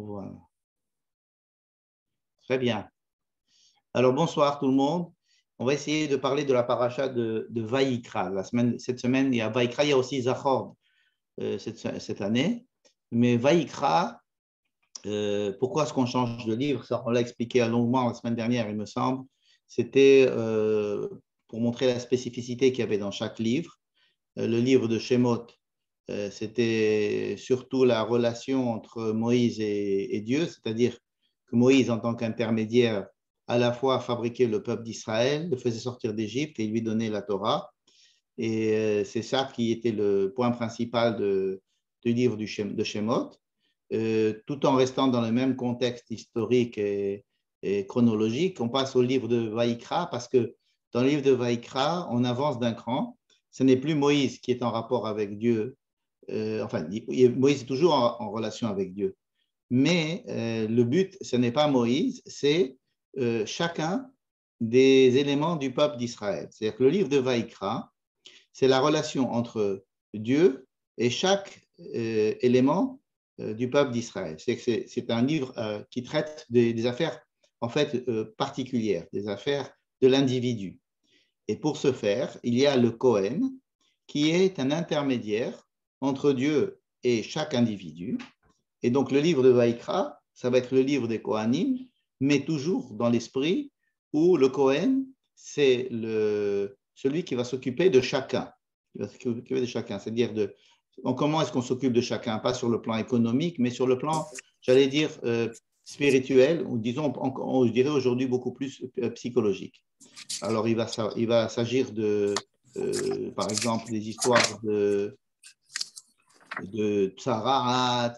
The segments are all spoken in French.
Voilà. Très bien. Alors, bonsoir tout le monde. On va essayer de parler de la paracha de Vaïkra. Cette semaine, il y a Vaïkra, il y a aussi Zachor cette année. Mais Vaïkra, pourquoi est-ce qu'on change de livre? Ça, on l'a expliqué longuement la semaine dernière, il me semble. C'était pour montrer la spécificité qu'il y avait dans chaque livre. Le livre de Shemot, c'était surtout la relation entre Moïse et Dieu, c'est-à-dire que Moïse, en tant qu'intermédiaire, à la fois fabriquait le peuple d'Israël, le faisait sortir d'Égypte et lui donnait la Torah. Et c'est ça qui était le point principal du livre de Shemot, tout en restant dans le même contexte historique et chronologique. On passe au livre de Vaïkra parce que dans le livre de Vaïkra, on avance d'un cran. Ce n'est plus Moïse qui est en rapport avec Dieu. Moïse est toujours en relation avec Dieu. Mais le but, ce n'est pas Moïse, c'est chacun des éléments du peuple d'Israël. C'est-à-dire que le livre de Vaïkra, c'est la relation entre Dieu et chaque élément du peuple d'Israël. C'est un livre qui traite des affaires en fait particulières, des affaires de l'individu. Et pour ce faire, il y a le Kohen, qui est un intermédiaire entre Dieu et chaque individu. Et donc, le livre de Vaïkra, ça va être le livre des Kohanim, mais toujours dans l'esprit où le Kohen, c'est celui qui va s'occuper de chacun. C'est-à-dire comment est-ce qu'on s'occupe de chacun? Pas sur le plan économique, mais sur le plan, j'allais dire, spirituel, ou disons, je dirais aujourd'hui beaucoup plus psychologique. Alors, il va s'agir par exemple, des histoires de Tsarat,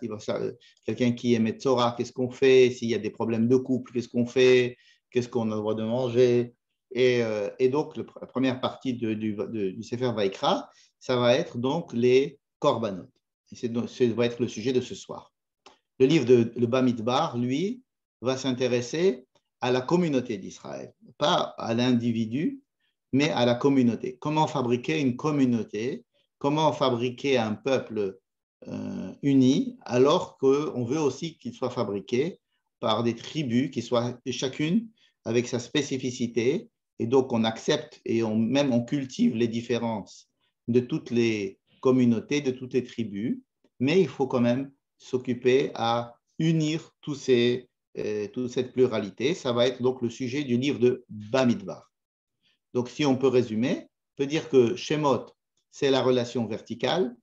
quelqu'un qui aimait Tzora, qu'est-ce qu'on fait? S'il y a des problèmes de couple, qu'est-ce qu'on fait? Qu'est-ce qu'on a le droit de manger? Et donc, la première partie du Sefer Vaïkra, ça va être donc les korbanot. Et ça va être le sujet de ce soir. Le livre de le Bamidbar, lui, va s'intéresser à la communauté d'Israël, pas à l'individu, mais à la communauté. Comment fabriquer une communauté? Comment fabriquer un peuple uni, alors qu'on veut aussi qu'il soit fabriqué par des tribus qui soient chacune avec sa spécificité, et donc on accepte et on cultive les différences de toutes les communautés, de toutes les tribus, mais il faut quand même s'occuper à unir toute cette pluralité. Ça va être donc le sujet du livre de Bamidbar. Donc si on peut résumer, on peut dire que Shemot, c'est la relation verticale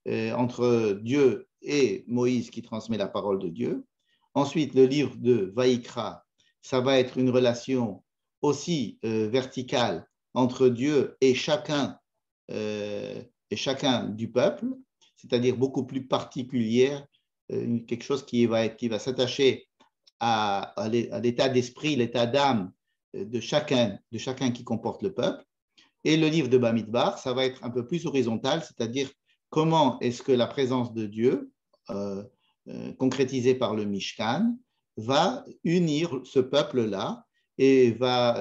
entre Dieu et Moïse qui transmet la parole de Dieu. Ensuite, le livre de Vaïkra, ça va être une relation aussi verticale entre Dieu et chacun du peuple, c'est-à-dire beaucoup plus particulière, quelque chose qui va s'attacher à l'état d'esprit, l'état d'âme de chacun qui comporte le peuple. Et le livre de Bamidbar, ça va être un peu plus horizontal, c'est-à-dire comment est-ce que la présence de Dieu, concrétisée par le Mishkan, va unir ce peuple-là et va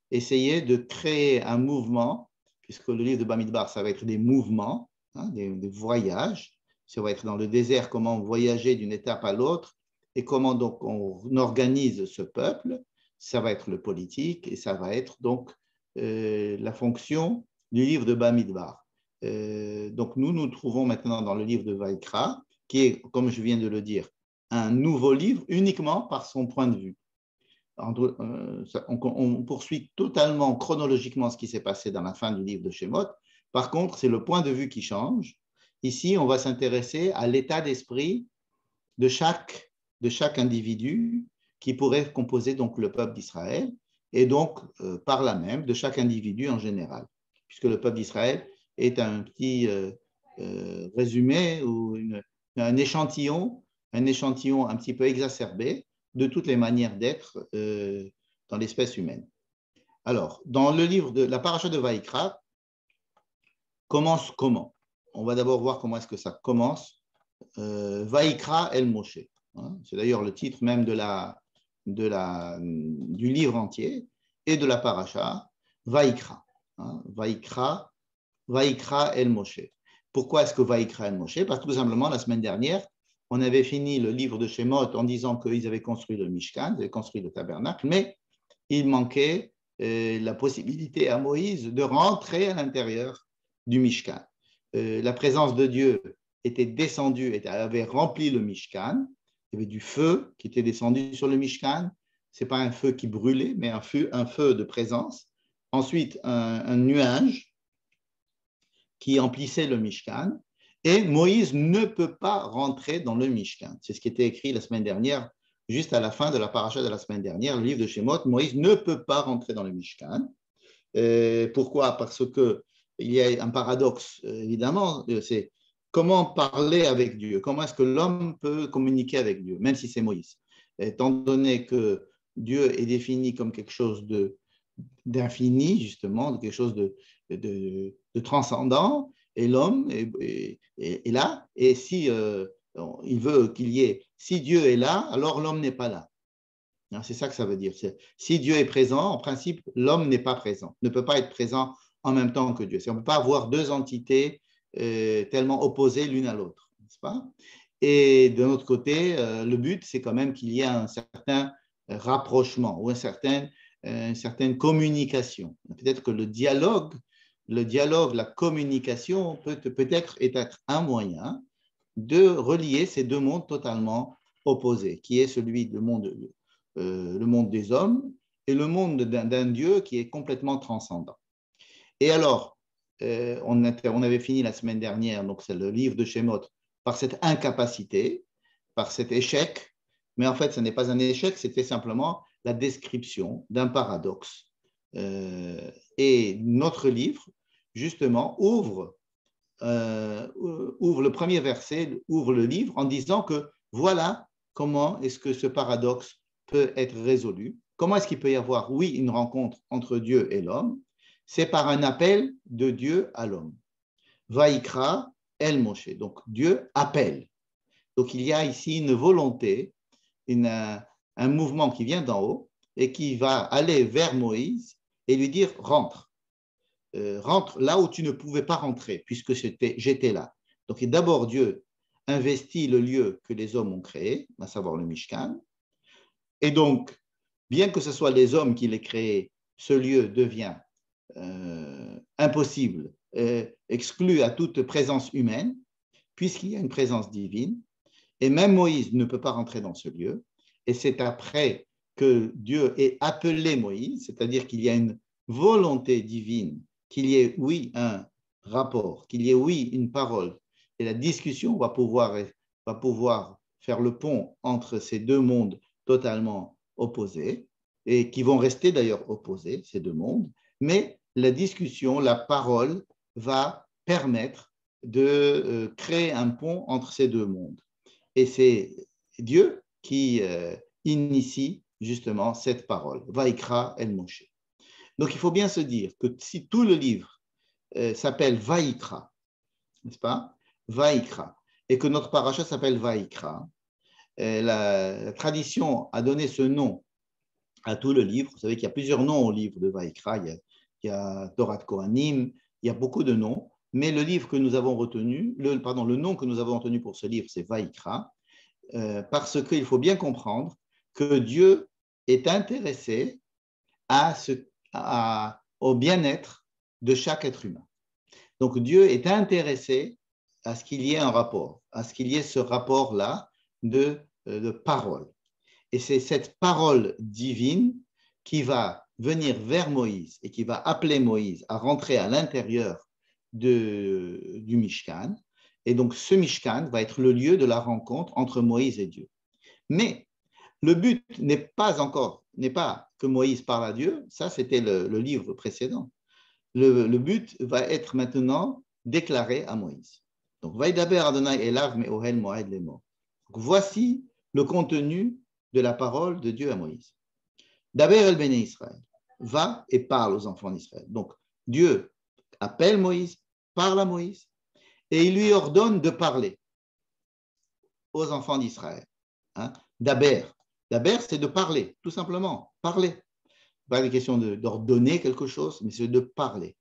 essayer de créer un mouvement, puisque le livre de Bamidbar, ça va être des mouvements, des voyages. Ça va être dans le désert, comment voyager d'une étape à l'autre et comment donc on organise ce peuple. Ça va être le politique et ça va être donc la fonction du livre de Bamidbar. Donc nous trouvons maintenant dans le livre de Vaïkra, qui est, comme je viens de le dire, un nouveau livre uniquement par son point de vue. On poursuit totalement chronologiquement ce qui s'est passé dans la fin du livre de Shemot. Par contre, c'est le point de vue qui change. Ici, on va s'intéresser à l'état d'esprit de chaque individu qui pourrait composer donc le peuple d'Israël et donc par là même de chaque individu en général, puisque le peuple d'Israël est un petit résumé ou un échantillon un petit peu exacerbé de toutes les manières d'être dans l'espèce humaine. Alors, dans le livre de la paracha de Vaïkra, commence comment? On va d'abord voir comment est-ce que ça commence. Vaïkra El Moshe. C'est d'ailleurs le titre même du livre entier et de la paracha, Vaïkra. Vaïkra El Moshe. Pourquoi est-ce que Vaïkra El Moshe? Parce que tout simplement, la semaine dernière, on avait fini le livre de Shemot en disant qu'ils avaient construit le Mishkan, ils avaient construit le tabernacle, mais il manquait la possibilité à Moïse de rentrer à l'intérieur du Mishkan. La présence de Dieu était descendue, avait rempli le Mishkan. Il y avait du feu qui était descendu sur le Mishkan. Ce n'est pas un feu qui brûlait, mais un feu de présence. Ensuite, un nuage qui emplissait le Mishkan. Et Moïse ne peut pas rentrer dans le Mishkan. C'est ce qui était écrit la semaine dernière, juste à la fin de la paracha de la semaine dernière, le livre de Shemot. Moïse ne peut pas rentrer dans le Mishkan. Pourquoi? Parce qu'il y a un paradoxe, évidemment, c'est comment parler avec Dieu? Comment est-ce que l'homme peut communiquer avec Dieu, même si c'est Moïse? Étant donné que Dieu est défini comme quelque chose d'infini, justement, quelque chose de transcendant, et l'homme est là, et si il veut qu'il y ait, si Dieu est là, alors l'homme n'est pas là. C'est ça que ça veut dire. Si Dieu est présent, en principe, l'homme n'est pas présent, ne peut pas être présent en même temps que Dieu. On ne peut pas avoir deux entités tellement opposées l'une à l'autre, n'est-ce pas? Et de notre côté, le but, c'est quand même qu'il y ait un certain rapprochement ou une certaine communication. Peut-être que le dialogue, la communication peut-être être un moyen de relier ces deux mondes totalement opposés, qui est celui du monde, le monde des hommes et le monde d'un Dieu qui est complètement transcendant. Et alors, on avait fini la semaine dernière, donc c'est le livre de Shemot, par cette incapacité, par cet échec, mais en fait, ce n'est pas un échec, c'était simplement la description d'un paradoxe. Et notre livre, justement, ouvre le premier verset, ouvre le livre en disant que voilà comment est-ce que ce paradoxe peut être résolu. Comment est-ce qu'il peut y avoir, oui, une rencontre entre Dieu et l'homme? C'est par un appel de Dieu à l'homme. Vaïkra El Moshe. Donc Dieu appelle. Donc il y a ici une volonté, un mouvement qui vient d'en haut et qui va aller vers Moïse et lui dire rentre. Rentre là où tu ne pouvais pas rentrer, puisque j'étais là. Donc d'abord Dieu investit le lieu que les hommes ont créé, à savoir le Mishkan. Et donc, bien que ce soit les hommes qui l'aient créé, ce lieu devient impossible, exclu à toute présence humaine, puisqu'il y a une présence divine. Et même Moïse ne peut pas rentrer dans ce lieu. Et c'est après que Dieu ait appelé Moïse, c'est-à-dire qu'il y a une volonté divine, qu'il y ait, oui, un rapport, qu'il y ait, oui, une parole. Et la discussion va pouvoir faire le pont entre ces deux mondes totalement opposés, et qui vont rester d'ailleurs opposés, ces deux mondes. Mais la discussion, la parole va permettre de créer un pont entre ces deux mondes. Et c'est Dieu qui initie justement cette parole. Vaïkra El Moshe. Donc il faut bien se dire que si tout le livre s'appelle Vaïkra, n'est-ce pas? Vaïkra, et que notre paracha s'appelle Vaïkra, la tradition a donné ce nom à tout le livre. Vous savez qu'il y a plusieurs noms au livre de Vaïkra. Il y a Torah de Kohanim, il y a beaucoup de noms. Mais le livre que nous avons retenu, le nom que nous avons retenu pour ce livre, c'est Vaïkra, parce qu'il faut bien comprendre que Dieu est intéressé au bien-être de chaque être humain. Donc Dieu est intéressé à ce qu'il y ait un rapport, à ce qu'il y ait ce rapport-là de parole. Et c'est cette parole divine qui va venir vers Moïse et qui va appeler Moïse à rentrer à l'intérieur du Mishkan. Et donc, ce Mishkan va être le lieu de la rencontre entre Moïse et Dieu. Mais le but n'est pas que Moïse parle à Dieu, ça c'était le livre précédent. Le but va être maintenant déclaré à Moïse. Donc, Vaïdaber Adonai Elav Me'ohel Moed Lemo. Voici le contenu de la parole de Dieu à Moïse. Daber el Bene Israël. Va et parle aux enfants d'Israël. Donc, Dieu appelle Moïse, parle à Moïse, et il lui ordonne de parler aux enfants d'Israël. Daber. Daber, c'est de parler, tout simplement, parler. Pas une question d'ordonner quelque chose, mais c'est de parler.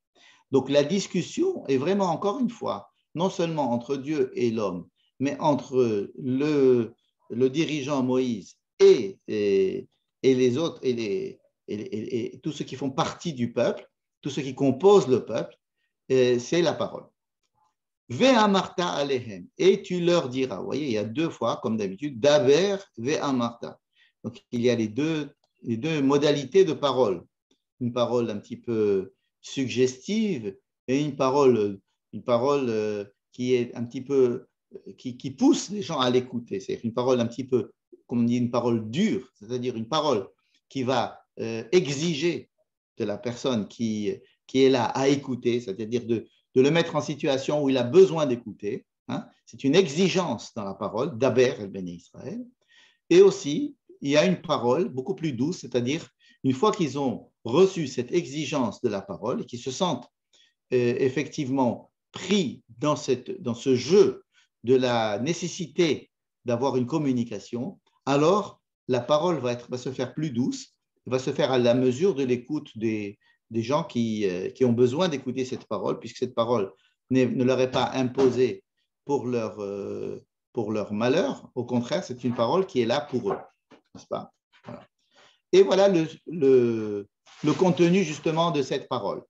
Donc la discussion est vraiment, encore une fois, non seulement entre Dieu et l'homme, mais entre le dirigeant Moïse et les autres, et tous ceux qui font partie du peuple, tous ceux qui composent le peuple, c'est la parole. Ve'amarta alehem, et tu leur diras. Vous voyez, il y a deux fois, comme d'habitude, daber ve'amarta. Donc, il y a les deux modalités de parole. Une parole un petit peu suggestive et une parole qui est un petit peu, qui pousse les gens à l'écouter. C'est une parole un petit peu, comme on dit, une parole dure, c'est-à-dire une parole qui va exiger de la personne qui est là à écouter, c'est-à-dire de le mettre en situation où il a besoin d'écouter. Hein. C'est une exigence dans la parole, d'Aber el Béné Israël. Et aussi, il y a une parole beaucoup plus douce, c'est-à-dire une fois qu'ils ont reçu cette exigence de la parole et qu'ils se sentent effectivement pris dans ce jeu de la nécessité d'avoir une communication, alors la parole va se faire plus douce, va se faire à la mesure de l'écoute des gens qui ont besoin d'écouter cette parole, puisque cette parole ne leur est pas imposée pour leur malheur. Au contraire, c'est une parole qui est là pour eux, n'est-ce pas? Voilà. Et voilà le contenu justement de cette parole.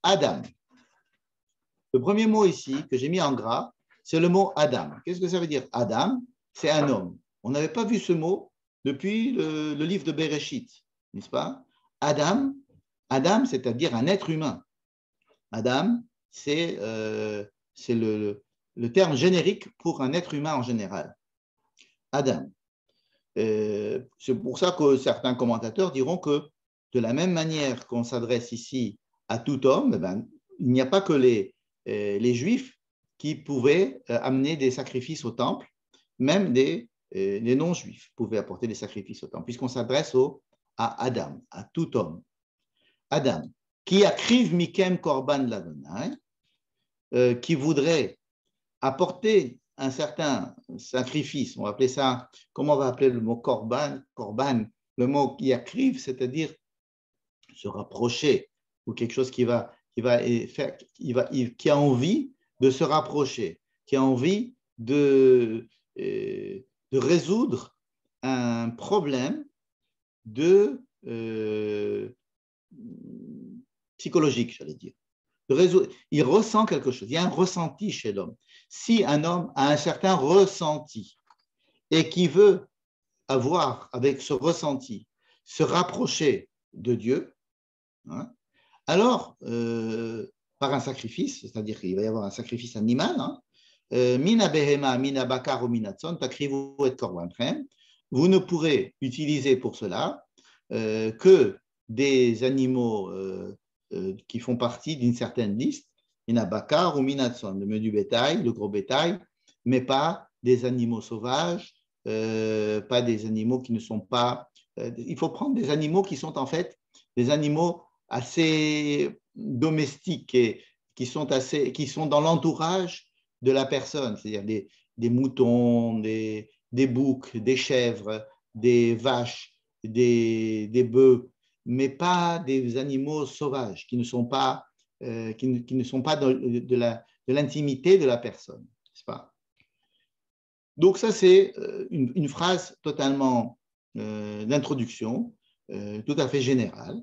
Adam. Le premier mot ici que j'ai mis en gras, c'est le mot Adam. Qu'est-ce que ça veut dire Adam? C'est un homme. On n'avait pas vu ce mot depuis le livre de Bereshit, n'est-ce pas? Adam, c'est-à-dire un être humain. Adam, c'est le terme générique pour un être humain en général. Adam. C'est pour ça que certains commentateurs diront que de la même manière qu'on s'adresse ici à tout homme, eh ben, il n'y a pas que les Juifs qui pouvaient amener des sacrifices au temple, même les non-Juifs pouvaient apporter des sacrifices au temple, puisqu'on s'adresse à Adam, à tout homme. Adam, qui akriv mikem korban l'Adonai, qui voudrait apporter un certain sacrifice, on va appeler ça, comment on va appeler le mot korban, le mot qui akriv, c'est-à-dire se rapprocher, ou quelque chose qui a envie de se rapprocher, qui a envie de résoudre un problème psychologique, j'allais dire. Il ressent quelque chose, il y a un ressenti chez l'homme. Si un homme a un certain ressenti et qui veut avoir, avec ce ressenti, se rapprocher de Dieu, hein, alors, par un sacrifice, c'est-à-dire qu'il va y avoir un sacrifice animal, hein, mina behema, mina bakar ou mina tson, takrivu et korbanchem, vous ne pourrez utiliser pour cela que des animaux qui font partie d'une certaine liste, mina bakar ou mina tson, le menu bétail, le gros bétail, mais pas des animaux sauvages, pas des animaux qui ne sont pas... il faut prendre des animaux qui sont en fait des animaux assez domestiques et qui sont dans l'entourage de la personne, c'est-à-dire des moutons, des boucs, des chèvres, des vaches, des bœufs, mais pas des animaux sauvages qui ne sont pas, qui ne sont pas de l'intimité de la personne, n'est-ce pas? Donc ça, c'est une phrase totalement d'introduction, tout à fait générale,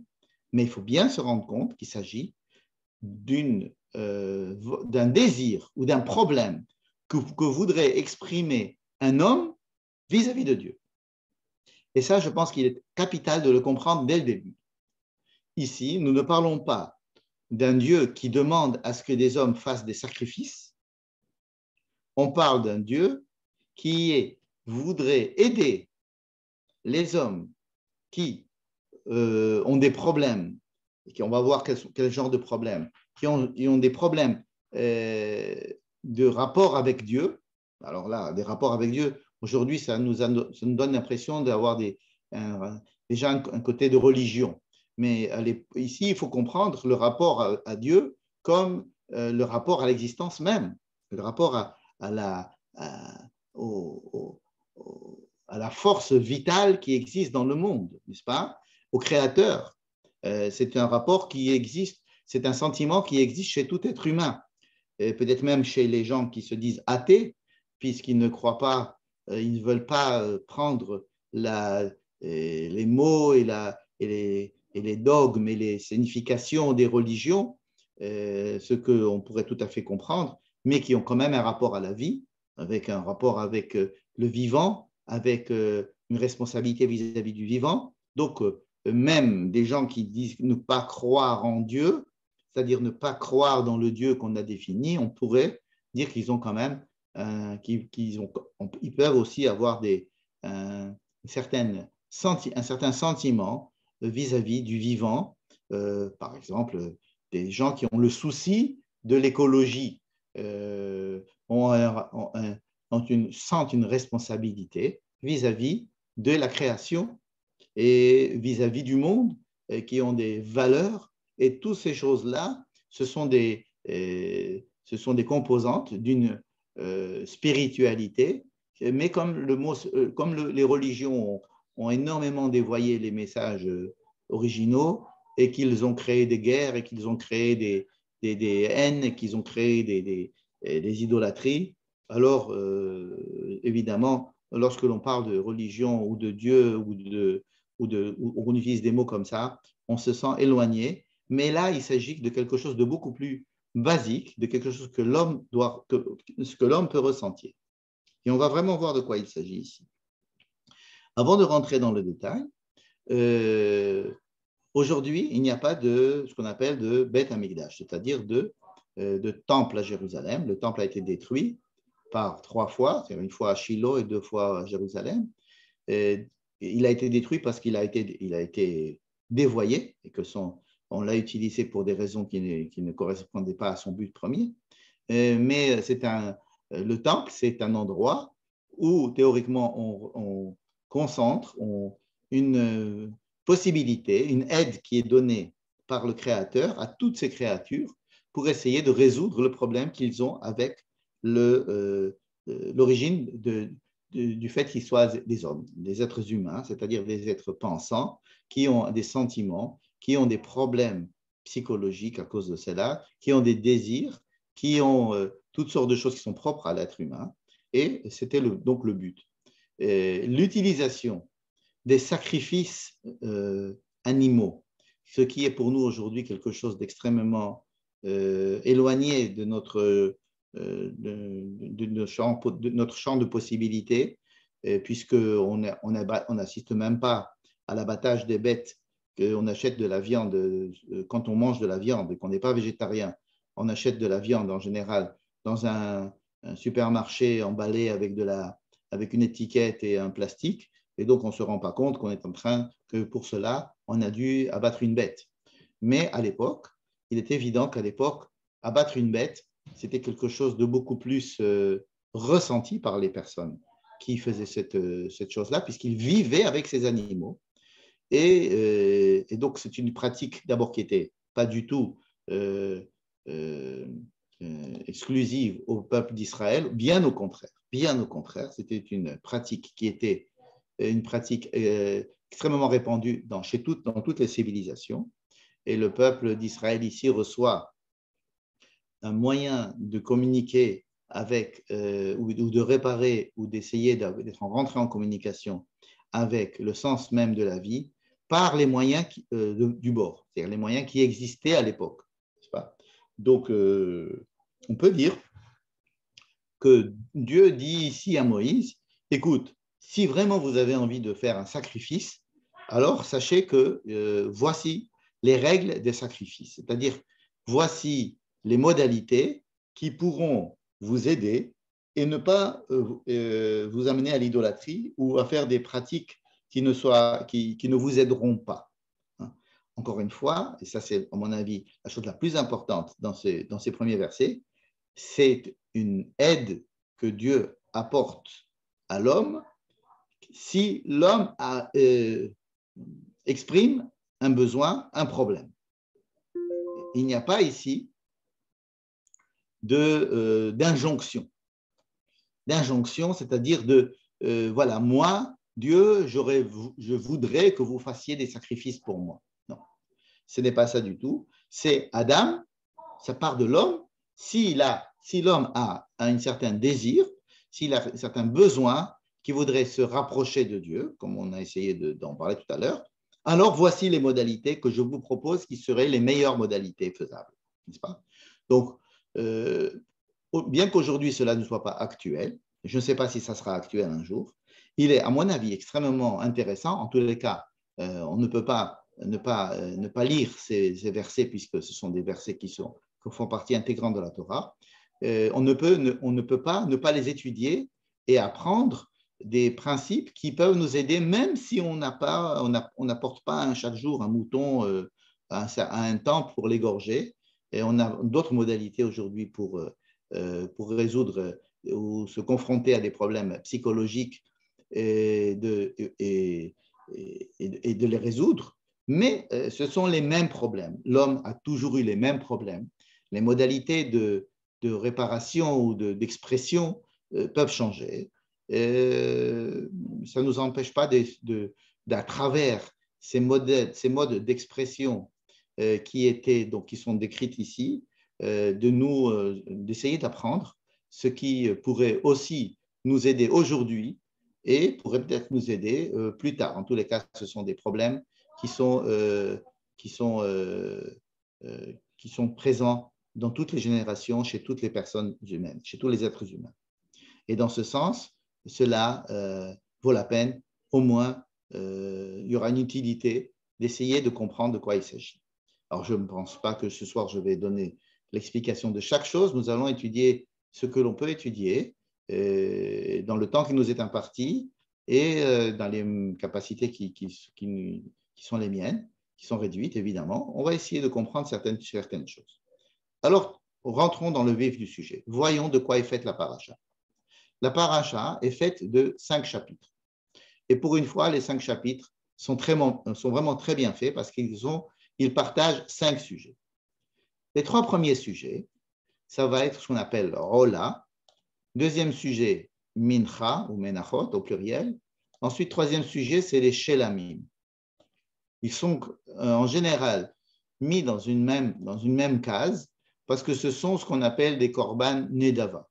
mais il faut bien se rendre compte qu'il s'agit d'un désir ou d'un problème que voudrait exprimer un homme vis-à-vis de Dieu. Et ça, je pense qu'il est capital de le comprendre dès le début. Ici, nous ne parlons pas d'un Dieu qui demande à ce que des hommes fassent des sacrifices. On parle d'un Dieu qui voudrait aider les hommes qui ont des problèmes, et on va voir quel genre de problèmes, qui ont des problèmes de rapport avec Dieu. Alors là, des rapports avec Dieu, aujourd'hui, ça nous donne l'impression d'avoir déjà un côté de religion. Mais ici, il faut comprendre le rapport à Dieu comme le rapport à l'existence même, le rapport à la force vitale qui existe dans le monde, n'est-ce pas? Au Créateur. C'est un rapport qui existe, c'est un sentiment qui existe chez tout être humain, peut-être même chez les gens qui se disent athées, puisqu'ils ne croient pas, ils ne veulent pas prendre les mots et les dogmes et les significations des religions, ce qu'on pourrait tout à fait comprendre, mais qui ont quand même un rapport à la vie, avec un rapport avec le vivant, avec une responsabilité vis-à-vis du vivant. Donc, même des gens qui disent ne pas croire en Dieu, c'est-à-dire ne pas croire dans le Dieu qu'on a défini, on pourrait dire qu'ils ont quand même, ils peuvent aussi avoir un certain sentiment vis-à-vis du vivant. Par exemple, des gens qui ont le souci de l'écologie sentent une responsabilité vis-à-vis de la création et vis-à-vis du monde, qui ont des valeurs. Et toutes ces choses-là, ce sont des composantes d'une spiritualité. Mais comme les religions ont énormément dévoyé les messages originaux et qu'ils ont créé des guerres et qu'ils ont créé des haines et qu'ils ont créé des idolâtries, alors évidemment, lorsque l'on parle de religion ou de Dieu ou on utilise des mots comme ça, on se sent éloigné. Mais là, il s'agit de quelque chose de beaucoup plus basique, de quelque chose que l'homme peut ressentir. Et on va vraiment voir de quoi il s'agit ici. Avant de rentrer dans le détail, aujourd'hui, il n'y a pas de ce qu'on appelle de Beth Amikdash, c'est-à-dire de temple à Jérusalem. Le temple a été détruit par 3 fois, c'est-à-dire une fois à Shiloh et 2 fois à Jérusalem. Et il a été détruit parce qu'il a été dévoyé et on l'a utilisé pour des raisons qui ne correspondaient pas à son but premier. Mais le temple, c'est un endroit où théoriquement on concentre une possibilité, une aide qui est donnée par le Créateur à toutes ces créatures pour essayer de résoudre le problème qu'ils ont avec l'origine du fait qu'ils soient des hommes, des êtres humains, c'est-à-dire des êtres pensants, qui ont des sentiments, qui ont des problèmes psychologiques à cause de cela, qui ont des désirs, qui ont toutes sortes de choses qui sont propres à l'être humain. Et c'était donc le but. L'utilisation des sacrifices animaux, ce qui est pour nous aujourd'hui quelque chose d'extrêmement éloigné de notre champ de possibilités, puisqu'on n'assiste même pas à l'abattage des bêtes, qu'on achète de la viande, quand on mange de la viande et qu'on n'est pas végétarien, on achète de la viande en général dans un supermarché emballé avec une étiquette et un plastique, et donc on ne se rend pas compte qu'on est en train, que pour cela, on a dû abattre une bête. Mais à l'époque, il est évident qu'à l'époque, abattre une bête, c'était quelque chose de beaucoup plus ressenti par les personnes qui faisaient cette chose-là, puisqu'ils vivaient avec ces animaux. Et donc, c'est une pratique d'abord qui n'était pas du tout exclusive au peuple d'Israël, bien au contraire, c'était une pratique qui était une pratique extrêmement répandue dans toutes les civilisations. Et le peuple d'Israël ici reçoit un moyen de communiquer avec, ou de réparer, ou d'essayer d'être rentré en communication avec le sens même de la vie par les moyens du bord, c'est-à-dire les moyens qui existaient à l'époque. Donc, on peut dire que Dieu dit ici à Moïse, écoute, si vraiment vous avez envie de faire un sacrifice, alors sachez que voici les règles des sacrifices, c'est-à-dire voici les modalités qui pourront vous aider et ne pas vous amener à l'idolâtrie ou à faire des pratiques qui ne vous aideront pas. Encore une fois, et ça c'est à mon avis la chose la plus importante dans ces premiers versets, c'est une aide que Dieu apporte à l'homme si l'homme exprime un besoin, un problème. Il n'y a pas ici d'injonction. D'injonction, c'est-à-dire voilà, moi, Dieu, je voudrais que vous fassiez des sacrifices pour moi. Non, ce n'est pas ça du tout. C'est Adam, ça part de l'homme. Si l'homme a un certain désir, s'il a certains besoins qui voudraient se rapprocher de Dieu, comme on a essayé d'en parler tout à l'heure, alors voici les modalités que je vous propose qui seraient les meilleures modalités faisables, n'est-ce pas? Donc, bien qu'aujourd'hui cela ne soit pas actuel, je ne sais pas si ça sera actuel un jour, il est, à mon avis, extrêmement intéressant. En tous les cas, on ne peut pas ne pas lire ces versets puisque ce sont des versets qui font partie intégrante de la Torah. On ne peut pas ne pas les étudier et apprendre des principes qui peuvent nous aider, même si on n'apporte pas chaque jour un mouton à un temple pour l'égorger. Et on a d'autres modalités aujourd'hui pour résoudre ou se confronter à des problèmes psychologiques et de les résoudre. Mais ce sont les mêmes problèmes. L'homme a toujours eu les mêmes problèmes. Les modalités de réparation ou d'expression peuvent changer. Ça ne nous empêche pas d'à travers ces modes d'expression qui sont décrites ici, d'essayer d'apprendre ce qui pourrait aussi nous aider aujourd'hui et pourrait peut-être nous aider plus tard. En tous les cas, ce sont des problèmes qui sont présents dans toutes les générations, chez toutes les personnes humaines, chez tous les êtres humains. Et dans ce sens, cela vaut la peine, au moins, il y aura une utilité d'essayer de comprendre de quoi il s'agit. Alors, je ne pense pas que ce soir, je vais donner l'explication de chaque chose. Nous allons étudier ce que l'on peut étudier dans le temps qui nous est imparti et dans les capacités qui sont les miennes, qui sont réduites, évidemment. On va essayer de comprendre certaines choses. Alors, rentrons dans le vif du sujet. Voyons de quoi est faite la paracha. La paracha est faite de 5 chapitres. Et pour une fois, les 5 chapitres sont vraiment très bien faits parce qu'ils partagent 5 sujets. Les 3 premiers sujets, ça va être ce qu'on appelle Rola. Deuxième sujet, Mincha ou Menachot au pluriel. Ensuite, troisième sujet, c'est les Shelamim. Ils sont en général mis dans une même case parce que ce sont ce qu'on appelle des korban nedava,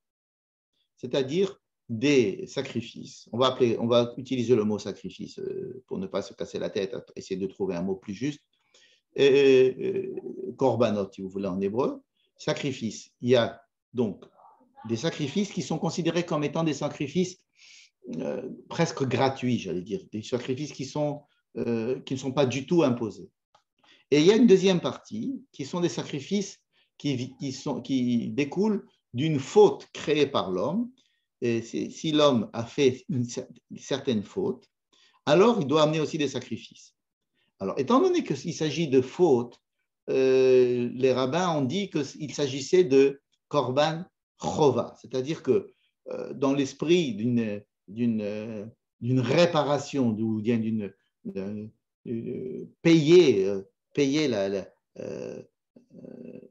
c'est-à-dire des sacrifices. On va utiliser le mot sacrifice pour ne pas se casser la tête, essayer de trouver un mot plus juste. Korbanot, si vous voulez en hébreu, sacrifice. Il y a donc des sacrifices qui sont considérés comme étant des sacrifices presque gratuits, j'allais dire, des sacrifices qui ne sont pas du tout imposés. Et il y a une deuxième partie qui sont des sacrifices qui découlent d'une faute créée par l'homme. Et si l'homme a fait une certaine faute, alors il doit amener aussi des sacrifices. Alors, étant donné qu'il s'agit de fautes, les rabbins ont dit qu'il s'agissait de korban chova, c'est-à-dire que dans l'esprit d'une réparation, ou bien payer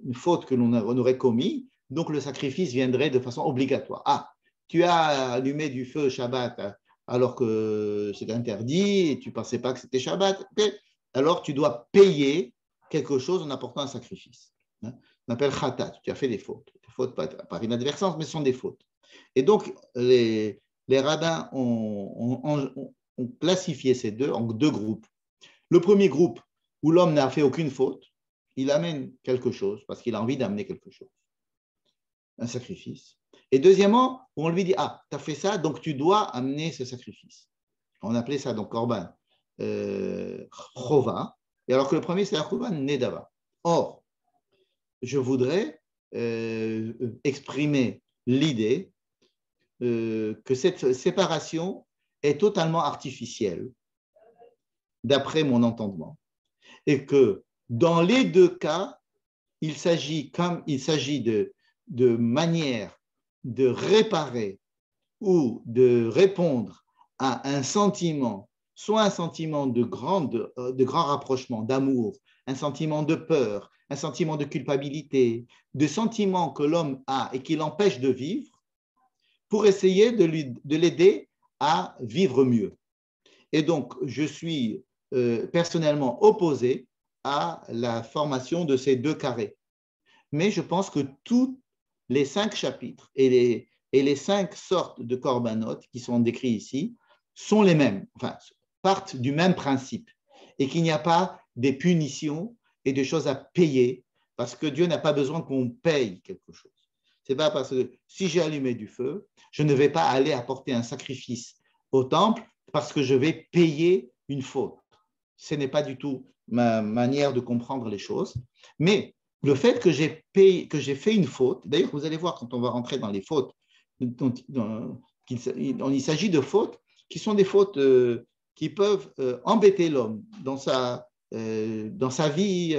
une faute que l'on aurait commise, donc le sacrifice viendrait de façon obligatoire. Ah, tu as allumé du feu Shabbat alors que c'est interdit et tu ne pensais pas que c'était Shabbat, alors tu dois payer quelque chose en apportant un sacrifice. On appelle khatat, tu as fait des fautes par inadvertance, mais ce sont des fautes. Et donc, les rabbins ont classifié ces deux en 2 groupes. Le premier groupe, où l'homme n'a fait aucune faute, il amène quelque chose parce qu'il a envie d'amener quelque chose, un sacrifice. Et deuxièmement, on lui dit, ah, tu as fait ça, donc tu dois amener ce sacrifice. On appelait ça donc korban chova, et alors que le premier, c'est la korban nedava. Or, je voudrais exprimer l'idée que cette séparation est totalement artificielle, d'après mon entendement, et que dans les 2 cas, il s'agit de manière de réparer ou de répondre à un sentiment, soit un sentiment de grand rapprochement, d'amour, un sentiment de peur, un sentiment de culpabilité, de sentiments que l'homme a et qui l'empêche de vivre, pour essayer de l'aider à vivre mieux. Et donc, je suis personnellement opposé à la formation de ces 2 carrés. Mais je pense que tous les 5 chapitres et Et les 5 sortes de corbanotes qui sont décrits ici sont les mêmes, enfin, partent du même principe, et qu'il n'y a pas des punitions et des choses à payer, parce que Dieu n'a pas besoin qu'on paye quelque chose. C'est pas parce que si j'ai allumé du feu, je ne vais pas aller apporter un sacrifice au temple parce que je vais payer une faute. Ce n'est pas du tout ma manière de comprendre les choses. Mais le fait que j'ai fait une faute, d'ailleurs, vous allez voir quand on va rentrer dans les fautes, il s'agit de fautes qui sont des fautes qui peuvent embêter l'homme dans sa vie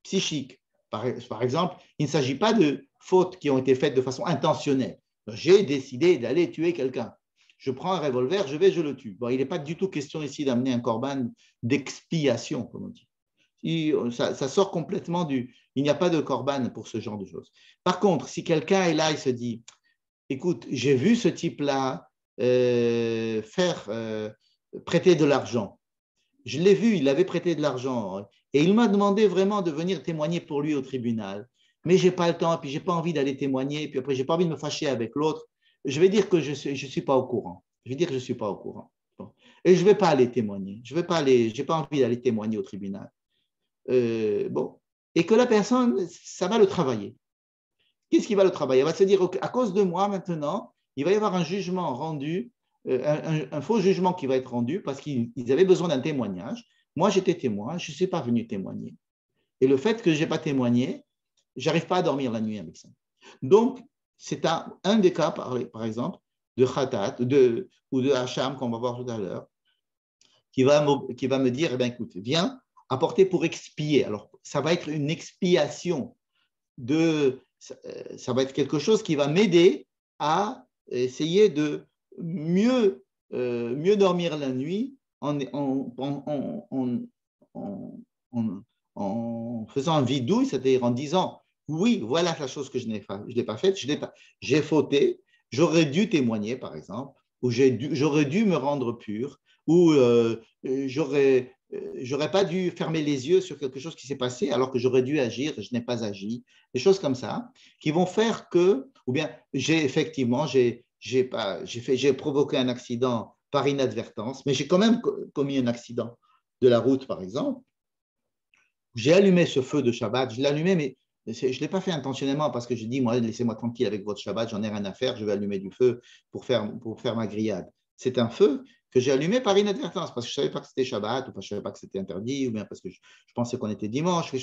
psychique. Par exemple, il ne s'agit pas de fautes qui ont été faites de façon intentionnelle. J'ai décidé d'aller tuer quelqu'un. Je prends un revolver, je le tue. Bon, il n'est pas du tout question ici d'amener un corban d'expiation, comme on dit. Ça sort complètement du... Il n'y a pas de corban pour ce genre de choses. Par contre, si quelqu'un est là et se dit, écoute, j'ai vu ce type-là prêter de l'argent. Je l'ai vu, il avait prêté de l'argent et il m'a demandé vraiment de venir témoigner pour lui au tribunal. Mais je n'ai pas le temps, puis je n'ai pas envie d'aller témoigner, puis après, je n'ai pas envie de me fâcher avec l'autre. Je vais dire que je suis pas au courant. Je vais dire que je ne suis pas au courant. Bon. Et je ne vais pas aller témoigner. Je n'ai pas envie d'aller témoigner au tribunal. Bon. Et que la personne, ça va le travailler. Qu'est-ce qui va le travailler? Elle va se dire, à cause de moi maintenant, il va y avoir un jugement rendu, un faux jugement qui va être rendu parce qu'ils avaient besoin d'un témoignage. Moi, j'étais témoin, je ne suis pas venu témoigner. Et le fait que je n'ai pas témoigné, je n'arrive pas à dormir la nuit avec ça. Donc, c'est un des cas, par exemple, de Khatat ou de Hacham, qu'on va voir tout à l'heure, qui va me dire, eh bien, écoute, viens apporter pour expier. Alors, ça va être une expiation ça va être quelque chose qui va m'aider à essayer de mieux dormir la nuit en faisant un vidouille, c'est-à-dire en disant oui, voilà la chose que je n'ai pas faite, j'ai fauté, j'aurais dû témoigner par exemple, ou j'aurais dû me rendre pur, ou j'aurais pas dû fermer les yeux sur quelque chose qui s'est passé alors que j'aurais dû agir, je n'ai pas agi, des choses comme ça, qui vont faire que, ou bien j'ai provoqué un accident par inadvertance, mais j'ai quand même commis un accident de la route, par exemple. J'ai allumé ce feu de Shabbat, je l'ai allumé, mais je ne l'ai pas fait intentionnellement parce que je dis, moi, laissez-moi tranquille avec votre Shabbat, j'en ai rien à faire, je vais allumer du feu pour faire ma grillade. C'est un feu que j'ai allumé par inadvertance parce que je ne savais pas que c'était Shabbat ou parce que je ne savais pas que c'était interdit ou bien parce que je pensais qu'on était dimanche,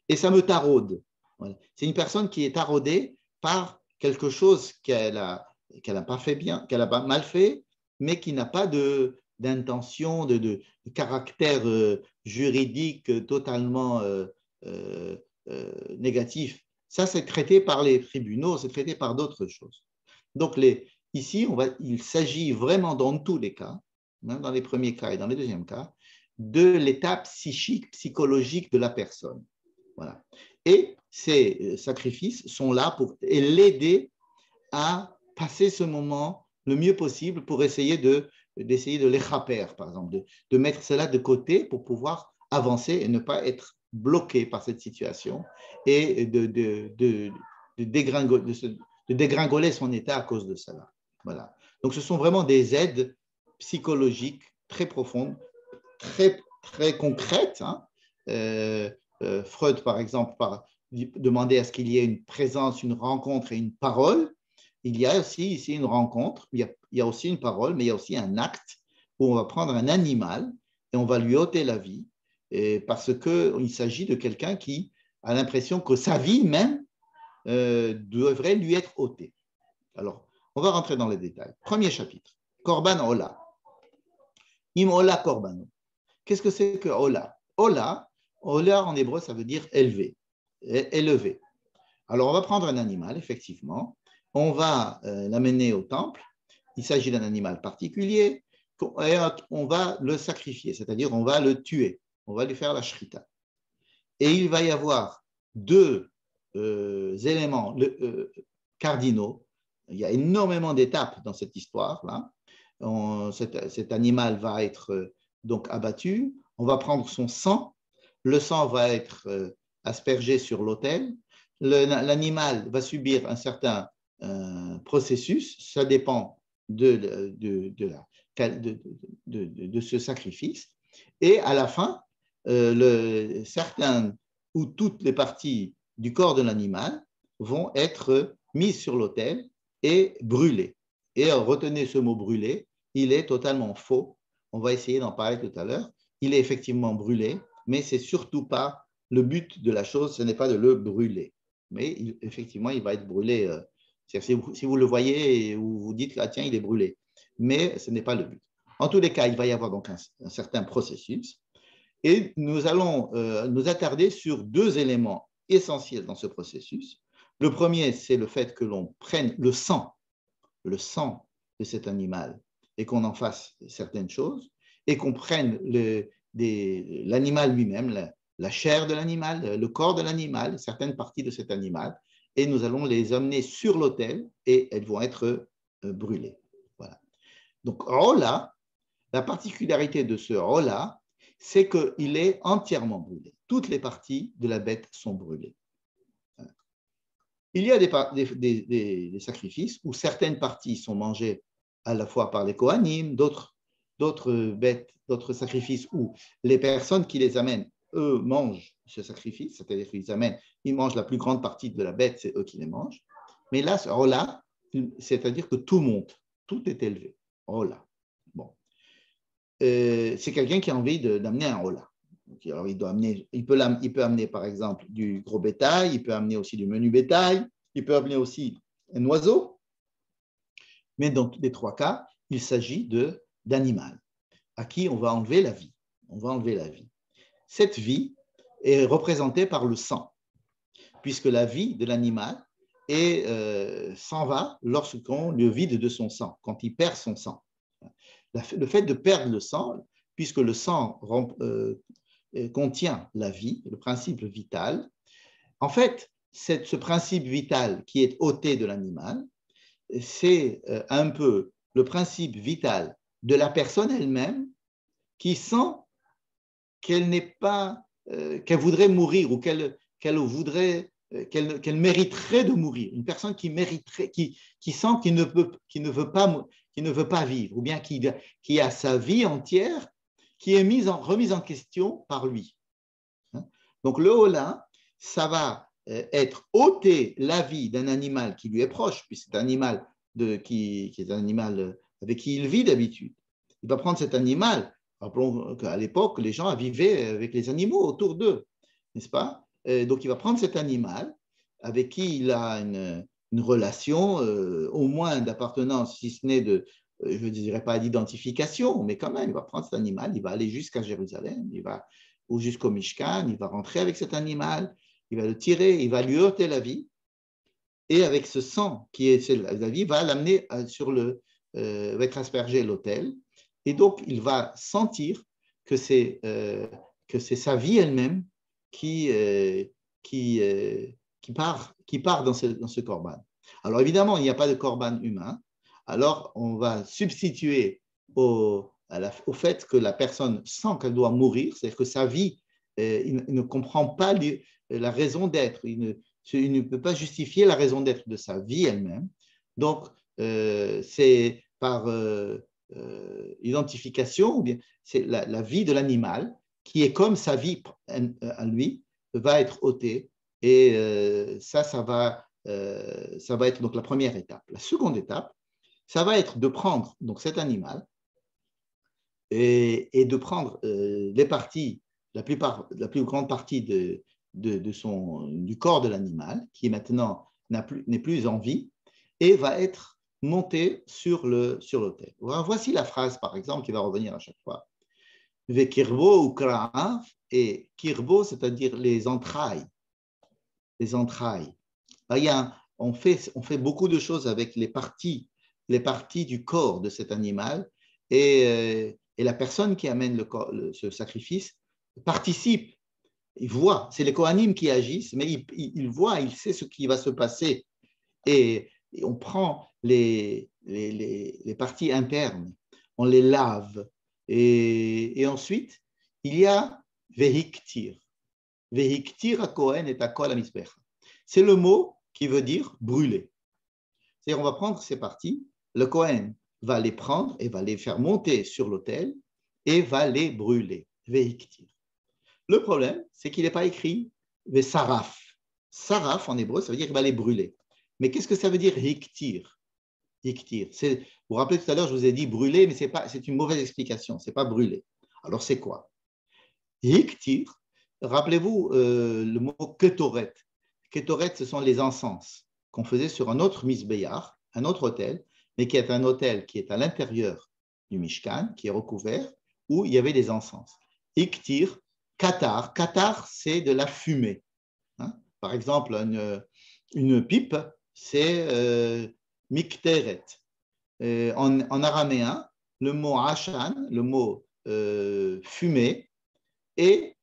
et ça me taraude. Voilà. C'est une personne qui est taraudée par quelque chose qu'elle n'a pas fait bien, qu'elle a mal fait, mais qui n'a pas d'intention, de caractère juridique totalement négatif. Ça, c'est traité par les tribunaux, c'est traité par d'autres choses. Donc, ici, il s'agit vraiment dans tous les cas, hein, dans les premiers cas et dans les deuxièmes cas, de l'état psychique, psychologique de la personne. Voilà. Et ces sacrifices sont là pour l'aider à passer ce moment le mieux possible pour d'essayer de l'échapper, par exemple, de mettre cela de côté pour pouvoir avancer et ne pas être bloqué par cette situation et de dégringoler son état à cause de cela. Voilà. Donc, ce sont vraiment des aides psychologiques très profondes, très, très concrètes. Hein. Freud, par exemple, demandait à ce qu'il y ait une présence, une rencontre et une parole. Il y a aussi ici une rencontre, il y a aussi une parole, mais il y a aussi un acte où on va prendre un animal et on va lui ôter la vie, parce qu'il s'agit de quelqu'un qui a l'impression que sa vie même devrait lui être ôtée. Alors, on va rentrer dans les détails. Premier chapitre, Korban Ola. Im Ola Korbano. Qu'est-ce que c'est que Ola? Ola en hébreu, ça veut dire élevé, élevé. Alors, on va prendre un animal, effectivement. On va l'amener au temple. Il s'agit d'un animal particulier. Et on va le sacrifier, c'est-à-dire on va le tuer. On va lui faire la shrita. Et il va y avoir deux éléments cardinaux. Il y a énormément d'étapes dans cette histoire-là. Cet animal va être donc abattu. On va prendre son sang. Le sang va être aspergé sur l'autel. L'animal va subir un certain processus, ça dépend de ce sacrifice. Et à la fin, certaines ou toutes les parties du corps de l'animal vont être mises sur l'autel et brûlées. Et retenez ce mot brûlé, il est totalement faux. On va essayer d'en parler tout à l'heure. Il est effectivement brûlé, mais ce n'est surtout pas le but de la chose, ce n'est pas de le brûler. Mais effectivement, il va être brûlé. Si vous le voyez et vous dites, ah, tiens, il est brûlé. Mais ce n'est pas le but. En tous les cas, il va y avoir donc un certain processus. Et nous allons nous attarder sur deux éléments essentiels dans ce processus. Le premier, c'est le fait que l'on prenne le sang de cet animal et qu'on en fasse certaines choses et qu'on prenne l'animal lui-même, la chair de l'animal, le corps de l'animal, certaines parties de cet animal, et nous allons les emmener sur l'autel et elles vont être brûlées. Voilà. Donc, Rola, la particularité de ce Rola, c'est qu'il est entièrement brûlé. Toutes les parties de la bête sont brûlées. Il y a des sacrifices où certaines parties sont mangées à la fois par les Kohanim, d'autres bêtes, d'autres sacrifices où les personnes qui les amènent, eux, mangent ce sacrifice, c'est-à-dire ils mangent la plus grande partie de la bête, c'est eux qui les mangent. Mais là, Rola, c'est-à-dire que tout monte, tout est élevé. Rola. Bon. C'est quelqu'un qui a envie d'amener un Rola. Alors, il peut amener, par exemple, du gros bétail, il peut amener aussi du menu bétail, il peut amener aussi un oiseau, mais dans tous les trois cas, il s'agit d'animal à qui on va enlever la vie. On va enlever la vie. Cette vie est représentée par le sang, puisque la vie de l'animal s'en va lorsqu'on le vide de son sang, quand il perd son sang. Le fait de perdre le sang, puisque le sang contient la vie, le principe vital. En fait, ce principe vital qui est ôté de l'animal, c'est un peu le principe vital de la personne elle-même qui sent qu'elle n'est pas, qu'elle voudrait mourir ou qu'elle mériterait de mourir. Une personne qui mériterait, qui sent qu'il ne veut pas vivre, ou bien qui a sa vie entière qui est remise en question par lui. Donc le Ola, ça va être ôter la vie d'un animal qui lui est proche, puisque c'est un animal qui est un animal avec qui il vit d'habitude. Il va prendre cet animal. Rappelons qu'à l'époque, les gens vivaient avec les animaux autour d'eux, n'est-ce pas? Donc il va prendre cet animal avec qui il a une relation au moins d'appartenance, si ce n'est je ne dirais pas d'identification, mais quand même, il va prendre cet animal, il va aller jusqu'à Jérusalem, ou jusqu'au Mishkan, il va rentrer avec cet animal, il va le tirer, il va lui ôter la vie, et avec ce sang qui est la vie, va l'amener va être aspergé l'autel, et donc il va sentir que c'est sa vie elle-même qui part dans ce korban. Alors évidemment, il n'y a pas de korban humain, alors on va substituer au fait que la personne sent qu'elle doit mourir, c'est-à-dire que sa vie, il ne comprend pas la raison d'être, il ne peut pas justifier la raison d'être de sa vie elle-même. Donc, c'est par identification, ou bien c'est la vie de l'animal qui est comme sa vie à lui, va être ôtée. Et ça va être donc la première étape. La seconde étape, ça va être de prendre donc cet animal et de prendre les parties, la plus grande partie du corps de l'animal, qui maintenant n'est plus en vie, et va être monté sur l'autel. Voici la phrase, par exemple, qui va revenir à chaque fois. Ve kirbo ou kra'af, et kirbo, c'est-à-dire les entrailles. Les entrailles. On fait beaucoup de choses avec les parties du corps de cet animal, et la personne qui amène ce sacrifice participe, il voit, c'est les Kohanim qui agissent, mais il voit, il sait ce qui va se passer, et on prend les parties internes, on les lave, et ensuite, il y a vehiktir. Vehiktir à Kohen et à Kol HaMizbecha. C'est le mot qui veut dire brûler. C'est-à-dire, on va prendre ces parties, le Kohen va les prendre et va les faire monter sur l'autel et va les brûler. Veiktir. Le problème, c'est qu'il n'est pas écrit saraf. Saraf, en hébreu, ça veut dire qu'il va les brûler. Mais qu'est-ce que ça veut dire hiktir? Hiktir. Vous vous rappelez tout à l'heure, je vous ai dit brûler, mais c'est une mauvaise explication. Ce n'est pas brûler. Alors, c'est quoi? Hiktir, rappelez-vous le mot ketoret. Ketoret, ce sont les encens qu'on faisait sur un autre misbéyar, un autre autel, mais qui est un autel qui est à l'intérieur du Mishkan, qui est recouvert, où il y avait des encens. Hiktir, katar. Katar, c'est de la fumée. Hein? Par exemple, une pipe, c'est mikteret. En araméen, le mot ashan, le mot fumée, est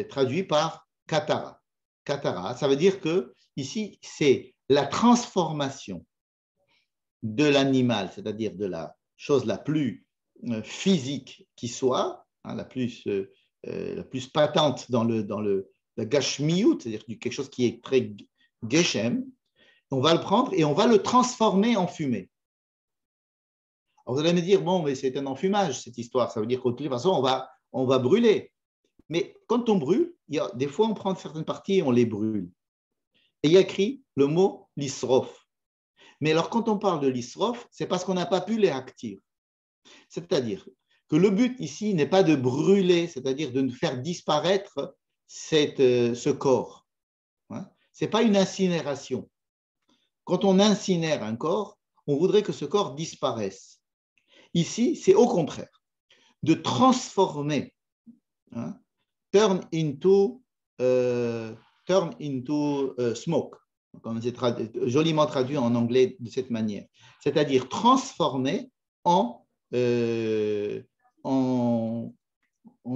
traduit par katara. Katara, ça veut dire que ici, c'est la transformation de l'animal, c'est-à-dire de la chose la plus physique qui soit, hein, la plus patente dans le gashmiyut, c'est-à-dire quelque chose qui est très geshem. On va le prendre et on va le transformer en fumée. Alors vous allez me dire, bon, mais c'est un enfumage cette histoire, ça veut dire que de toute façon, on va brûler. Mais quand on brûle, des fois, on prend certaines parties et on les brûle. Et il y a écrit le mot l'isrof. Mais alors, quand on parle de l'isrof, c'est parce qu'on n'a pas pu les activer. C'est-à-dire que le but ici n'est pas de brûler, c'est-à-dire de faire disparaître ce corps. Hein? Ce n'est pas une incinération. Quand on incinère un corps, on voudrait que ce corps disparaisse. Ici, c'est au contraire, de transformer, hein, turn into smoke, comme c'est joliment traduit en anglais de cette manière, c'est-à-dire transformer en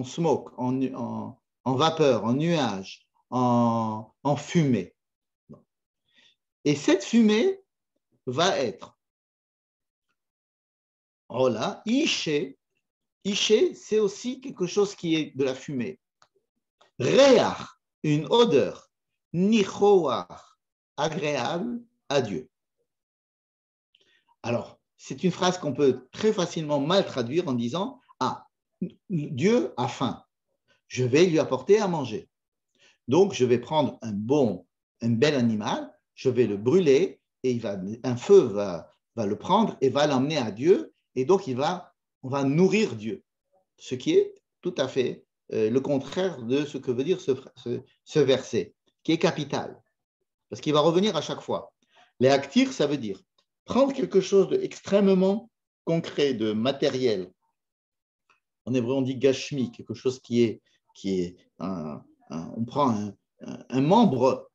smoke, en vapeur, en nuage, en fumée. Et cette fumée va être, voilà, Ishe, c'est aussi quelque chose qui est de la fumée. Réach, une odeur, nichoar, agréable à Dieu. Alors, c'est une phrase qu'on peut très facilement mal traduire en disant « Ah, Dieu a faim, je vais lui apporter à manger. Donc, je vais prendre un bel animal, je vais le brûler et un feu va le prendre et va l'emmener à Dieu et donc on va nourrir Dieu. » Ce qui est tout à fait le contraire de ce que veut dire ce verset, qui est capital, parce qu'il va revenir à chaque fois. Les actir, ça veut dire prendre quelque chose d'extrêmement concret, de matériel. En hébreu, on dit gashmi, quelque chose qui est on prend un membre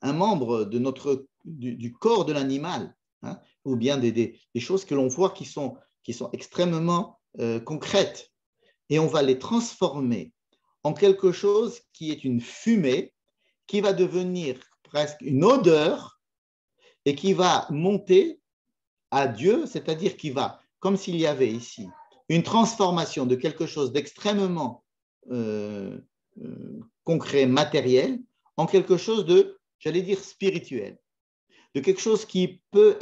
de du corps de l'animal, hein, ou bien des choses que l'on voit qui sont extrêmement concrètes, et on va les transformer en quelque chose qui est une fumée, qui va devenir presque une odeur et qui va monter à Dieu, c'est-à-dire qui va, comme s'il y avait ici une transformation de quelque chose d'extrêmement concret, matériel, en quelque chose de, j'allais dire, spirituel, de quelque chose qui peut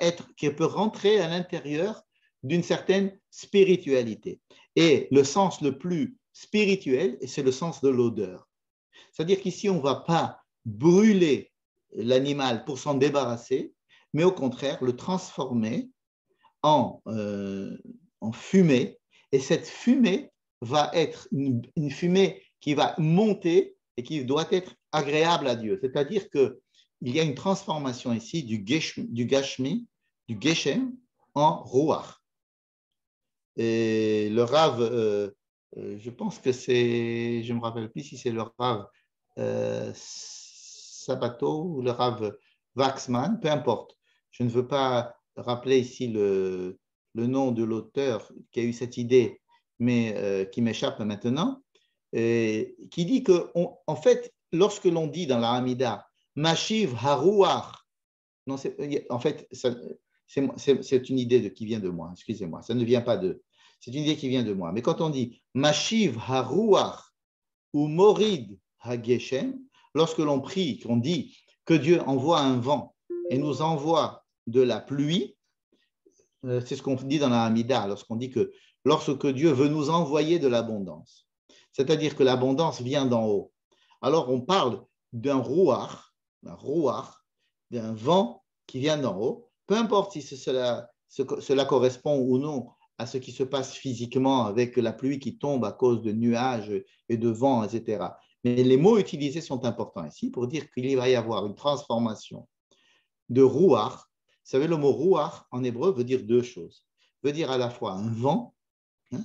rentrer à l'intérieur d'une certaine spiritualité. Et le sens le plus spirituel, c'est le sens de l'odeur. C'est-à-dire qu'ici, on ne va pas brûler l'animal pour s'en débarrasser, mais au contraire, le transformer en fumée. Et cette fumée va être une fumée qui va monter et qui doit être agréable à Dieu. C'est-à-dire qu'il y a une transformation ici du gashmi, du geshem, en ruach. Et le Rav, je pense que c'est, je ne me rappelle plus si c'est le Rav Sabato ou le Rav Waxman, peu importe. Je ne veux pas rappeler ici le nom de l'auteur qui a eu cette idée, mais qui m'échappe maintenant, qui dit que, en fait, lorsque l'on dit dans la Hamida, Mashiv Haruach, non, en fait, c'est une idée qui vient de moi, excusez-moi, ça ne vient pas de. C'est une idée qui vient de moi. Mais quand on dit Mashiv Haruach ou Morid Hageshem, lorsque l'on prie, qu'on dit que Dieu envoie un vent et nous envoie de la pluie, C'est ce qu'on dit dans la Hamida, lorsqu'on dit que lorsque Dieu veut nous envoyer de l'abondance, c'est-à-dire que l'abondance vient d'en haut. Alors on parle d'un rouach, d'un vent qui vient d'en haut, peu importe si cela correspond ou non à ce qui se passe physiquement avec la pluie qui tombe à cause de nuages et de vent, etc. Mais les mots utilisés sont importants ici pour dire qu'il va y avoir une transformation de rouach. Vous savez, le mot rouach en hébreu veut dire deux choses. Veut dire à la fois un vent, hein,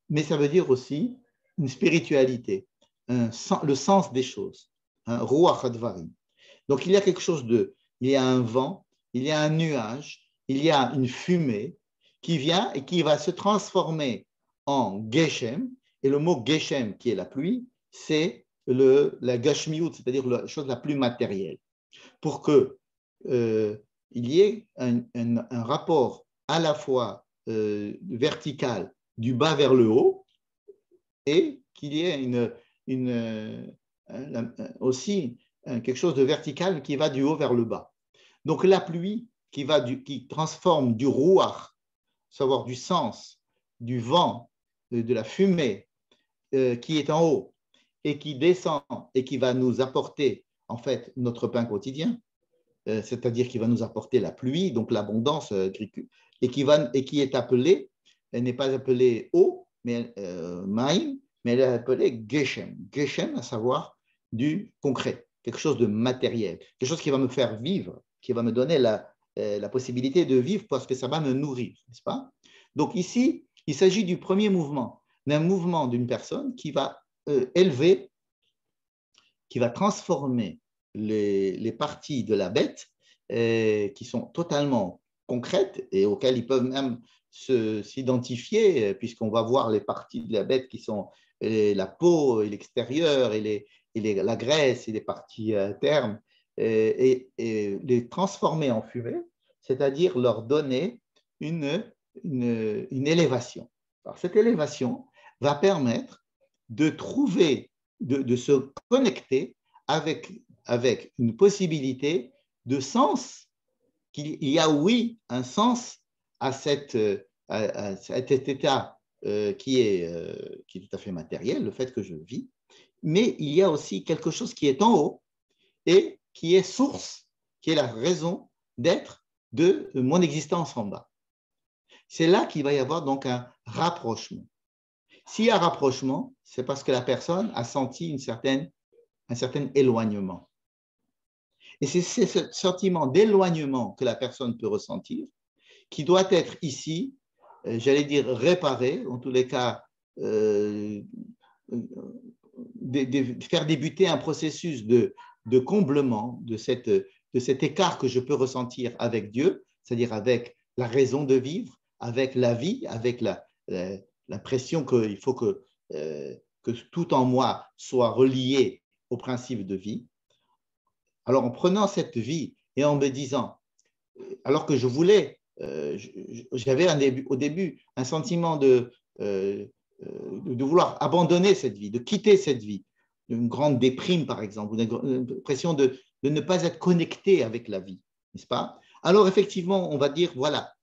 mais ça veut dire aussi une spiritualité, le sens des choses. Rouach advarim. Donc il y a quelque chose il y a un vent, il y a un nuage, il y a une fumée qui vient et qui va se transformer en geshem. Et le mot geshem, qui est la pluie, c'est la gashmiut, c'est-à-dire la chose la plus matérielle. Pour que il y ait un rapport à la fois vertical du bas vers le haut et qu'il y ait aussi quelque chose de vertical qui va du haut vers le bas. Donc la pluie qui transforme du rouach, savoir du sens, du vent, de la fumée qui est en haut et qui descend et qui va nous apporter en fait notre pain quotidien, c'est-à-dire qui va nous apporter la pluie, donc l'abondance et qui est appelée, elle n'est pas appelée eau, mais maïm, mais elle est appelée geshem. Geshem, à savoir du concret, quelque chose de matériel, quelque chose qui va me faire vivre, qui va me donner la possibilité de vivre parce que ça va me nourrir, n'est-ce pas? Donc ici, il s'agit du premier mouvement, d'un mouvement d'une personne qui va élever, qui va transformer les parties de la bête qui sont totalement concrètes et auxquelles ils peuvent même s'identifier, puisqu'on va voir les parties de la bête qui sont la peau et l'extérieur et la graisse et les parties internes, et les transformer en fumée, c'est-à-dire leur donner une élévation. Alors, cette élévation va permettre de trouver, de se connecter avec une possibilité de sens, qu'il y a, oui, un sens à cet état qui est tout à fait matériel, le fait que je vis, mais il y a aussi quelque chose qui est en haut et qui est source, qui est la raison d'être de mon existence en bas. C'est là qu'il va y avoir donc un rapprochement. S'il y a rapprochement, c'est parce que la personne a senti un certain éloignement. Et c'est ce sentiment d'éloignement que la personne peut ressentir qui doit être ici, j'allais dire réparé, en tous les cas, faire débuter un processus de comblement de cet écart que je peux ressentir avec Dieu, c'est-à-dire avec la raison de vivre, avec la vie, avec l'impression qu'il faut que tout en moi soit relié au principe de vie. Alors, en prenant cette vie et en me disant, alors que je voulais, j'avais au début un sentiment de vouloir abandonner cette vie, de quitter cette vie, une grande déprime par exemple, une impression de ne pas être connecté avec la vie, n'est-ce pas? Alors effectivement, on va dire, voilà,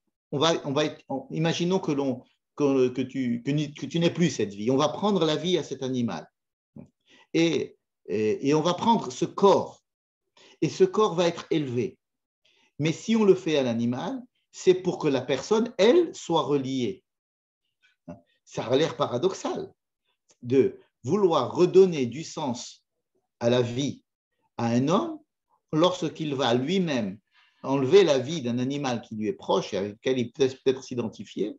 imaginons que tu n'aies plus cette vie, on va prendre la vie à cet animal et on va prendre ce corps et ce corps va être élevé. Mais si on le fait à l'animal, c'est pour que la personne, elle, soit reliée. Ça a l'air paradoxal de vouloir redonner du sens à la vie à un homme lorsqu'il va lui-même enlever la vie d'un animal qui lui est proche et avec lequel il peut peut-être s'identifier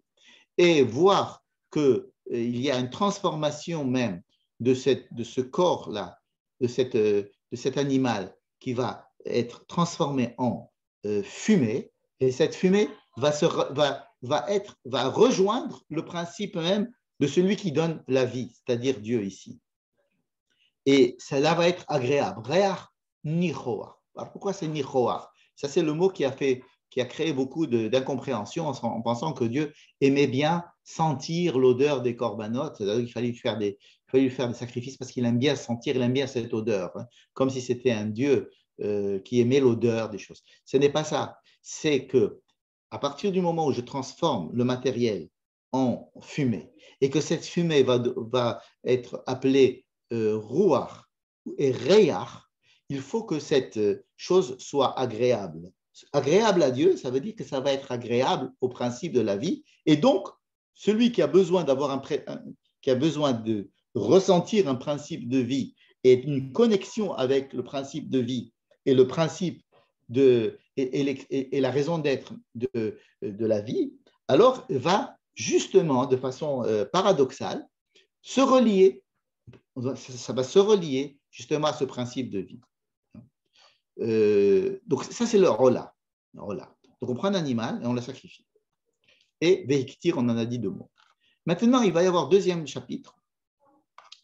et voir qu'il y a une transformation même de ce corps-là, de cet animal qui va être transformé en fumée, et cette fumée va rejoindre le principe même de celui qui donne la vie, c'est-à-dire Dieu ici. Et cela va être agréable. Reach nichoach. Alors pourquoi c'est nichoach? Ça, c'est le mot qui a créé beaucoup d'incompréhension en pensant que Dieu aimait bien sentir l'odeur des corbanotes, c'est-à-dire qu'il fallait lui faire des sacrifices parce qu'il aime bien sentir, il aime bien cette odeur, hein, comme si c'était un Dieu qui aimait l'odeur des choses. Ce n'est pas ça. C'est que à partir du moment où je transforme le matériel en fumée et que cette fumée va être appelée ruach et reyach, il faut que cette chose soit agréable. Agréable à Dieu, ça veut dire que ça va être agréable au principe de la vie. Et donc, celui qui a besoin qui a besoin de ressentir un principe de vie et une connexion avec le principe de vie et le principe et la raison d'être de la vie, alors va justement, de façon paradoxale, se relier. Ça va se relier justement à ce principe de vie. Donc ça, c'est le rola. Donc on prend un animal et on le sacrifie. Et veiktir, on en a dit 2 mots. Maintenant, il va y avoir 2e chapitre.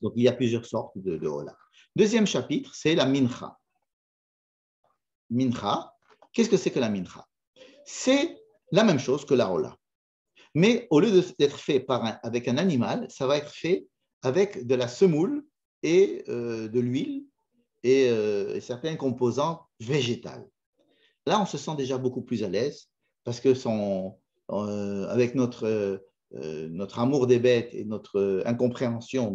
Donc il y a plusieurs sortes de rola. 2e chapitre, c'est la mincha. Mincha, qu'est-ce que c'est que la mincha? C'est la même chose que la rola. Mais au lieu d'être fait avec un animal, ça va être fait avec de la semoule et de l'huile et certains composants végétaux. Là, on se sent déjà beaucoup plus à l'aise parce que avec notre amour des bêtes et notre incompréhension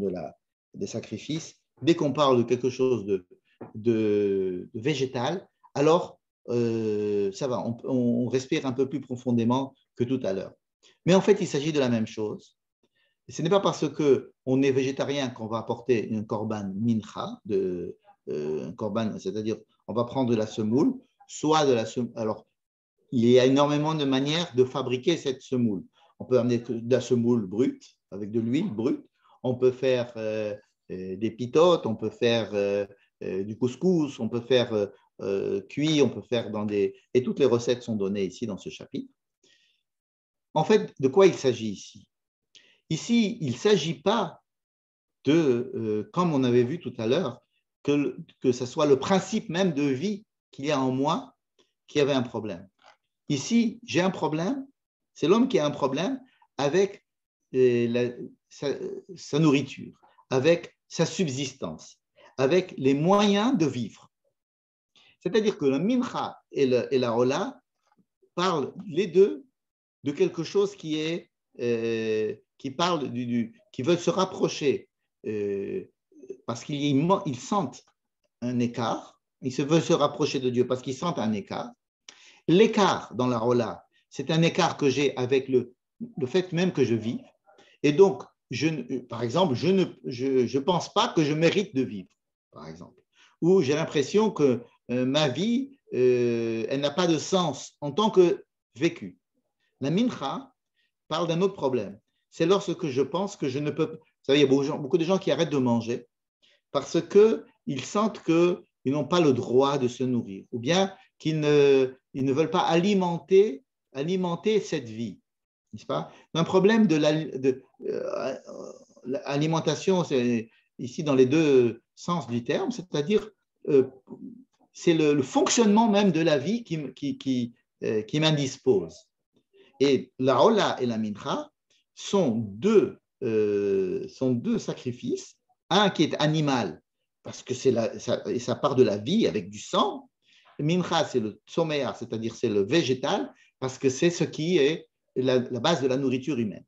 des sacrifices, dès qu'on parle de quelque chose de végétal, alors ça va, on respire un peu plus profondément que tout à l'heure. Mais en fait, il s'agit de la même chose. Ce n'est pas parce qu'on est végétarien qu'on va apporter un korban mincha, un korban, c'est-à-dire on va prendre de la semoule, soit de la semoule. Alors, il y a énormément de manières de fabriquer cette semoule. On peut amener de la semoule brute, avec de l'huile brute. On peut faire des pitotes, on peut faire du couscous, on peut faire cuit, on peut faire dans des… Et toutes les recettes sont données ici dans ce chapitre. En fait, de quoi il s'agit ici? Ici, il ne s'agit pas de, comme on avait vu tout à l'heure, que ce soit le principe même de vie qu'il y a en moi qui avait un problème. Ici, j'ai un problème, c'est l'homme qui a un problème avec sa nourriture, avec sa subsistance, avec les moyens de vivre. C'est-à-dire que le mincha et la rola parlent les deux de quelque chose qui parle qui veut se rapprocher parce qu'ils sentent un écart, ils veulent se rapprocher de Dieu parce qu'ils sentent un écart. L'écart dans la rola, c'est un écart que j'ai avec le fait même que je vis. Et donc, par exemple, je ne pense pas que je mérite de vivre, par exemple. Ou j'ai l'impression que ma vie, elle n'a pas de sens en tant que vécu. La mincha parle d'un autre problème. C'est lorsque je pense que je ne peux pas. Vous savez, il y a beaucoup de gens qui arrêtent de manger parce qu'ils sentent qu'ils n'ont pas le droit de se nourrir ou bien qu'ils ne veulent pas alimenter cette vie. N'est-ce pas? Un problème de l'alimentation, c'est ici dans les 2 sens du terme, c'est-à-dire c'est le fonctionnement même de la vie qui m'indispose. Et la Ola et la Mincha sont deux sacrifices, un qui est animal, parce que ça part de la vie avec du sang. Le Mincha, c'est le tzomeach, c'est-à-dire c'est le végétal, parce que c'est ce qui est la base de la nourriture humaine.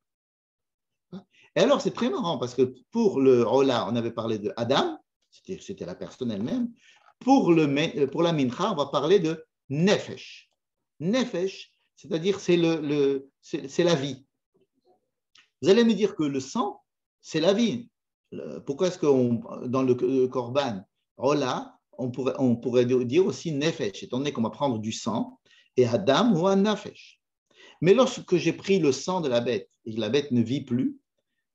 Et alors, c'est très marrant, parce que pour le Ola, on avait parlé de Adam, c'était la personne elle-même. Pour la Mincha, on va parler de Nefesh. Nefesh, c'est-à-dire c'est la vie. Vous allez me dire que le sang, c'est la vie. Pourquoi est-ce que dans le korban, Ola, on pourrait dire aussi nefesh, étant donné qu'on va prendre du sang, et Adam ou un nefesh. Mais lorsque j'ai pris le sang de la bête et que la bête ne vit plus,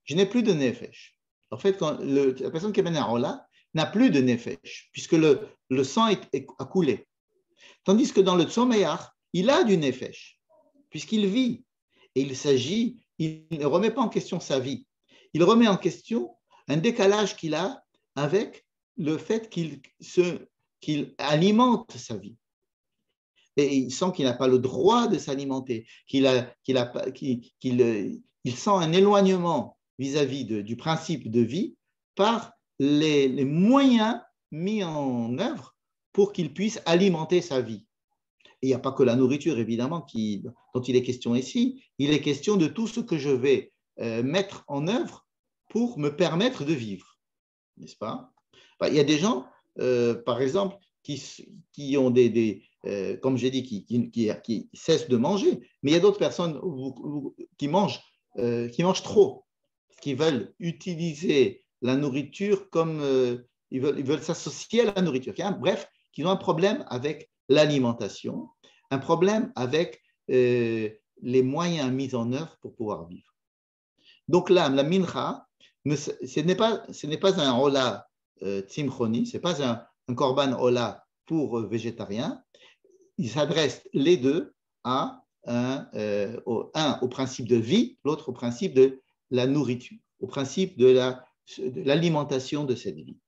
je n'ai plus de nefesh. En fait, la personne qui amène à Ola n'a plus de nefesh, puisque le sang a coulé. Tandis que dans le tzomeach, il a du nefesh, puisqu'il vit. Et il ne remet pas en question sa vie. Il remet en question un décalage qu'il a avec le fait qu'il alimente sa vie. Et il sent qu'il n'a pas le droit de s'alimenter, qu'il sent un éloignement vis-à-vis du principe de vie par les moyens mis en œuvre pour qu'il puisse alimenter sa vie. il n'y a pas que la nourriture, évidemment, dont il est question ici. Il est question de tout ce que je vais mettre en œuvre pour me permettre de vivre, n'est-ce pas? Il y a des gens, par exemple, qui ont comme j'ai dit, qui cessent de manger, mais il y a d'autres personnes qui mangent trop, qui veulent utiliser la nourriture comme ils veulent s'associer à la nourriture. Bref, qui ont un problème avec l'alimentation, un problème avec les moyens mis en œuvre pour pouvoir vivre. Donc là, la mincha, ce n'est pas un hola tzimchoni, ce n'est pas un korban hola pour végétarien. Il s'adresse les deux à un au principe de vie, l'autre au principe de la nourriture, au principe de l'alimentation de cette vie.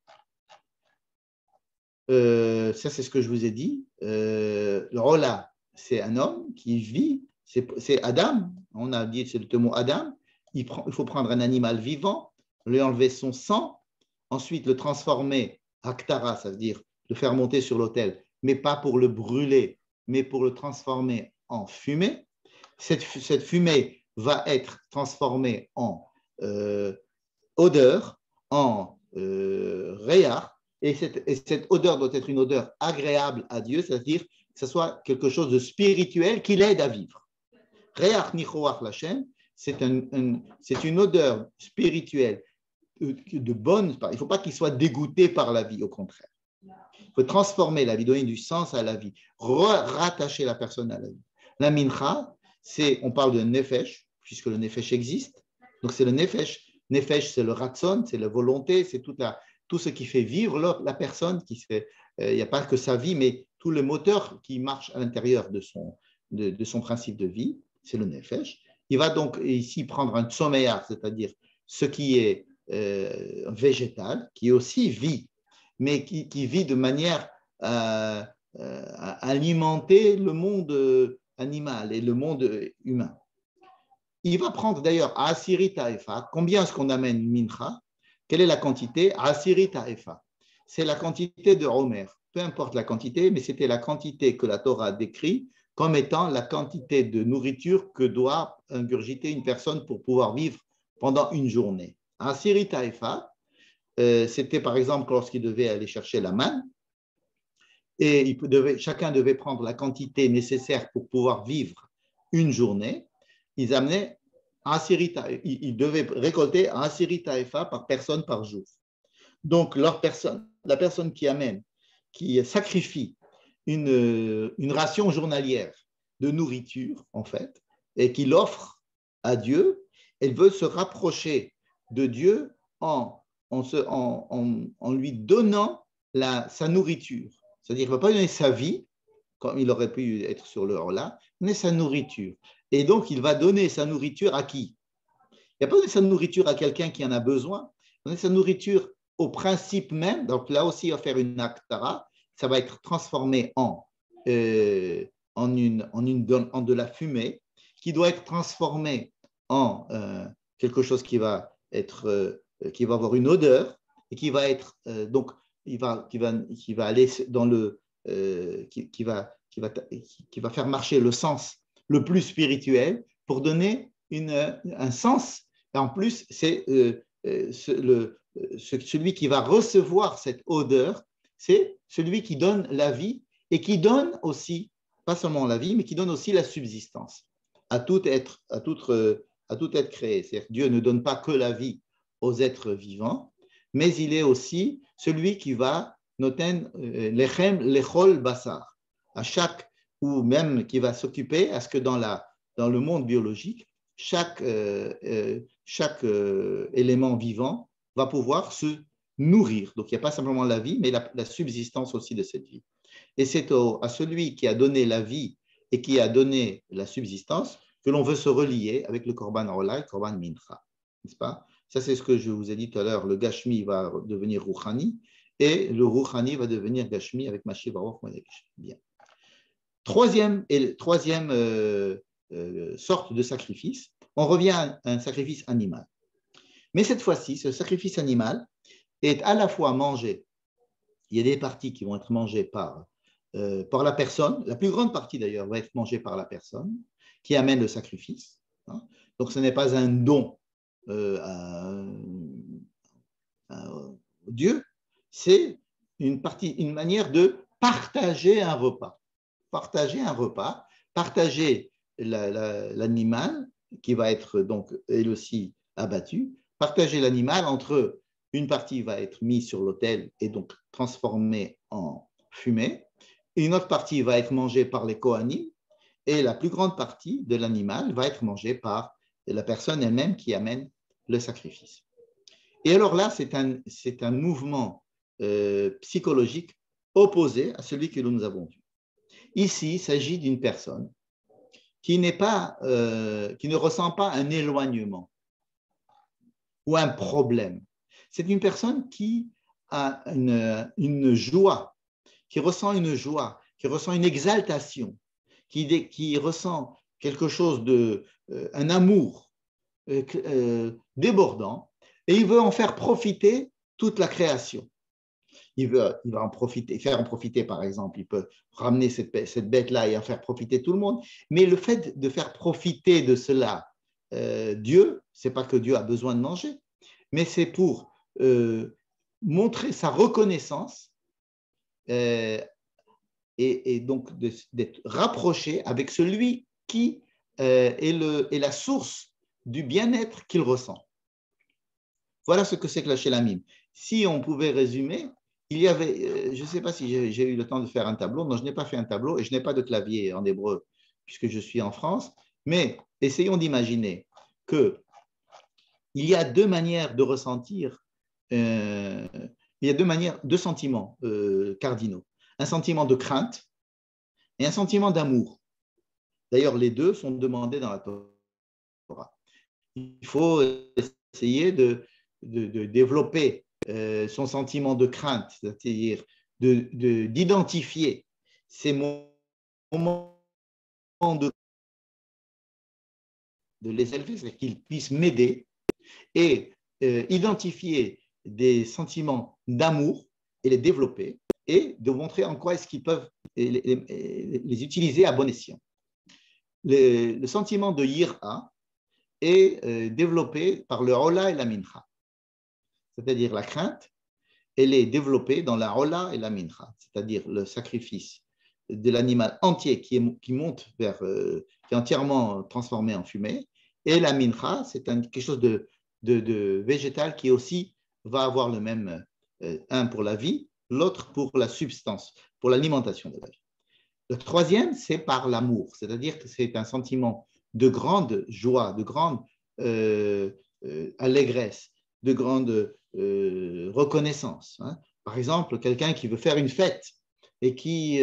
Ça, c'est ce que je vous ai dit. Le hola, c'est un homme qui vit, c'est Adam, on a dit, c'est le mot Adam. Il faut prendre un animal vivant, lui enlever son sang, ensuite le transformer à ktara, ça veut dire le faire monter sur l'autel, mais pas pour le brûler, mais pour le transformer en fumée. Cette fumée va être transformée en odeur, en réar, et cette odeur doit être une odeur agréable à Dieu, c'est-à-dire que ce soit quelque chose de spirituel qui l'aide à vivre. Réar nichoach lachem, c'est une odeur spirituelle de bonne. Il ne faut pas qu'il soit dégoûté par la vie, au contraire. Il faut transformer la vie, donner du sens à la vie, rattacher la personne à la vie. La mincha, on parle de nefesh, puisque le nefesh existe. Donc c'est le nefesh. Nefesh, c'est le ratson, c'est la volonté, c'est tout ce qui fait vivre la personne. Il n'y a pas que sa vie, mais tout le moteur qui marche à l'intérieur de son principe de vie, c'est le nefesh. Il va donc ici prendre un tsomeach, c'est-à-dire ce qui est végétal, qui aussi vit, mais qui vit de manière à alimenter le monde animal et le monde humain. Il va prendre d'ailleurs Asiri Taefa. Combien est-ce qu'on amène mincha? Quelle est la quantité? Asiri Taefa. C'est la quantité de Homer. Peu importe la quantité, mais c'était la quantité que la Torah décrit comme étant la quantité de nourriture que doit ingurgiter une personne pour pouvoir vivre pendant une journée. Asiri Taefa, c'était par exemple lorsqu'il devait aller chercher la manne, et chacun devait prendre la quantité nécessaire pour pouvoir vivre une journée. Ils amenaient ils devaient récolter un Asiri Taefa par personne par jour. Donc, la personne qui sacrifie une ration journalière de nourriture, en fait, et qui l'offre à Dieu, elle veut se rapprocher de Dieu en lui donnant sa nourriture. C'est-à-dire qu'il ne va pas donner sa vie, comme il aurait pu être sur le hors-là, mais sa nourriture. Et donc, il va donner sa nourriture à qui? Il ne va pas donner sa nourriture à quelqu'un qui en a besoin, il va donner sa nourriture au principe même. Donc là aussi, il va faire une aktara, ça va être transformé en de la fumée, qui doit être transformée en quelque chose qui va avoir une odeur et qui va être donc qui va aller dans le qui va faire marcher le sens le plus spirituel pour donner un sens. Et en plus, c'est celui qui va recevoir cette odeur, c'est celui qui donne la vie et qui donne aussi, pas seulement la vie, mais qui donne aussi la subsistance à tout être créé. C'est-à-dire Dieu ne donne pas que la vie aux êtres vivants, mais il est aussi celui qui va noten lechem lechol basar, à chaque, ou même qui va s'occuper à ce que dans le monde biologique, chaque élément vivant va pouvoir se nourrir. Donc, il n'y a pas simplement la vie, mais la subsistance aussi de cette vie. Et c'est à celui qui a donné la vie et qui a donné la subsistance que l'on veut se relier avec le Korban Ola, le Korban Mincha. N'est-ce pas? Ça, c'est ce que je vous ai dit tout à l'heure. Le Gashmi va devenir Rouchani et le Rouchani va devenir Gashmi avec Mashiach Baruch Modesh. Bien. Troisième sorte de sacrifice, on revient à un sacrifice animal. Mais cette fois-ci, ce sacrifice animal est à la fois mangé, il y a des parties qui vont être mangées par par la personne, la plus grande partie d'ailleurs va être mangée par la personne qui amène le sacrifice. Hein. Donc ce n'est pas un don à Dieu, c'est une manière de partager un repas. Partager un repas, partager l'animal qui va être donc elle aussi abattu, partager l'animal entre une partie va être mise sur l'autel et donc transformée en fumée, une autre partie va être mangée par les Kohanim et la plus grande partie de l'animal va être mangée par la personne elle-même qui amène le sacrifice. Et alors là, c'est un mouvement psychologique opposé à celui que nous avons vu. Ici, il s'agit d'une personne qui ne ressent pas un éloignement ou un problème. C'est une personne qui a une joie, qui ressent une joie, qui ressent une exaltation, qui ressent quelque chose un amour débordant, et il veut en faire profiter toute la création. Il va en profiter, faire en profiter, par exemple, il peut ramener cette bête-là et en faire profiter tout le monde. Mais le fait de faire profiter de cela Dieu, ce n'est pas que Dieu a besoin de manger, mais c'est pour montrer sa reconnaissance et donc d'être rapproché avec celui qui est la source du bien-être qu'il ressent. Voilà ce que c'est que la Shelamim. Si on pouvait résumer, il y avait, je ne sais pas si j'ai eu le temps de faire un tableau, non, je n'ai pas fait un tableau et je n'ai pas de clavier en hébreu puisque je suis en France, mais essayons d'imaginer qu'il y a deux manières de ressentir, il y a deux sentiments cardinaux, un sentiment de crainte et un sentiment d'amour. D'ailleurs, les deux sont demandés dans la Torah. Il faut essayer de développer son sentiment de crainte, c'est-à-dire d'identifier ces moments de les élever, c'est-à-dire qu'ils puissent m'aider et identifier des sentiments d'amour et les développer et de montrer en quoi est-ce qu'ils peuvent les utiliser à bon escient. Le sentiment de yira est développé par le hola et la mincha, c'est-à-dire la crainte, elle est développée dans la hola et la mincha, c'est-à-dire le sacrifice de l'animal entier qui monte vers, qui est entièrement transformé en fumée, et la mincha, c'est quelque chose de végétal qui aussi va avoir le même, un pour la vie, l'autre pour la substance, pour l'alimentation de la vie. Le troisième, c'est par l'amour, c'est-à-dire que c'est un sentiment de grande joie, de grande allégresse, de grande reconnaissance. Hein. Par exemple, quelqu'un qui veut faire une fête et qui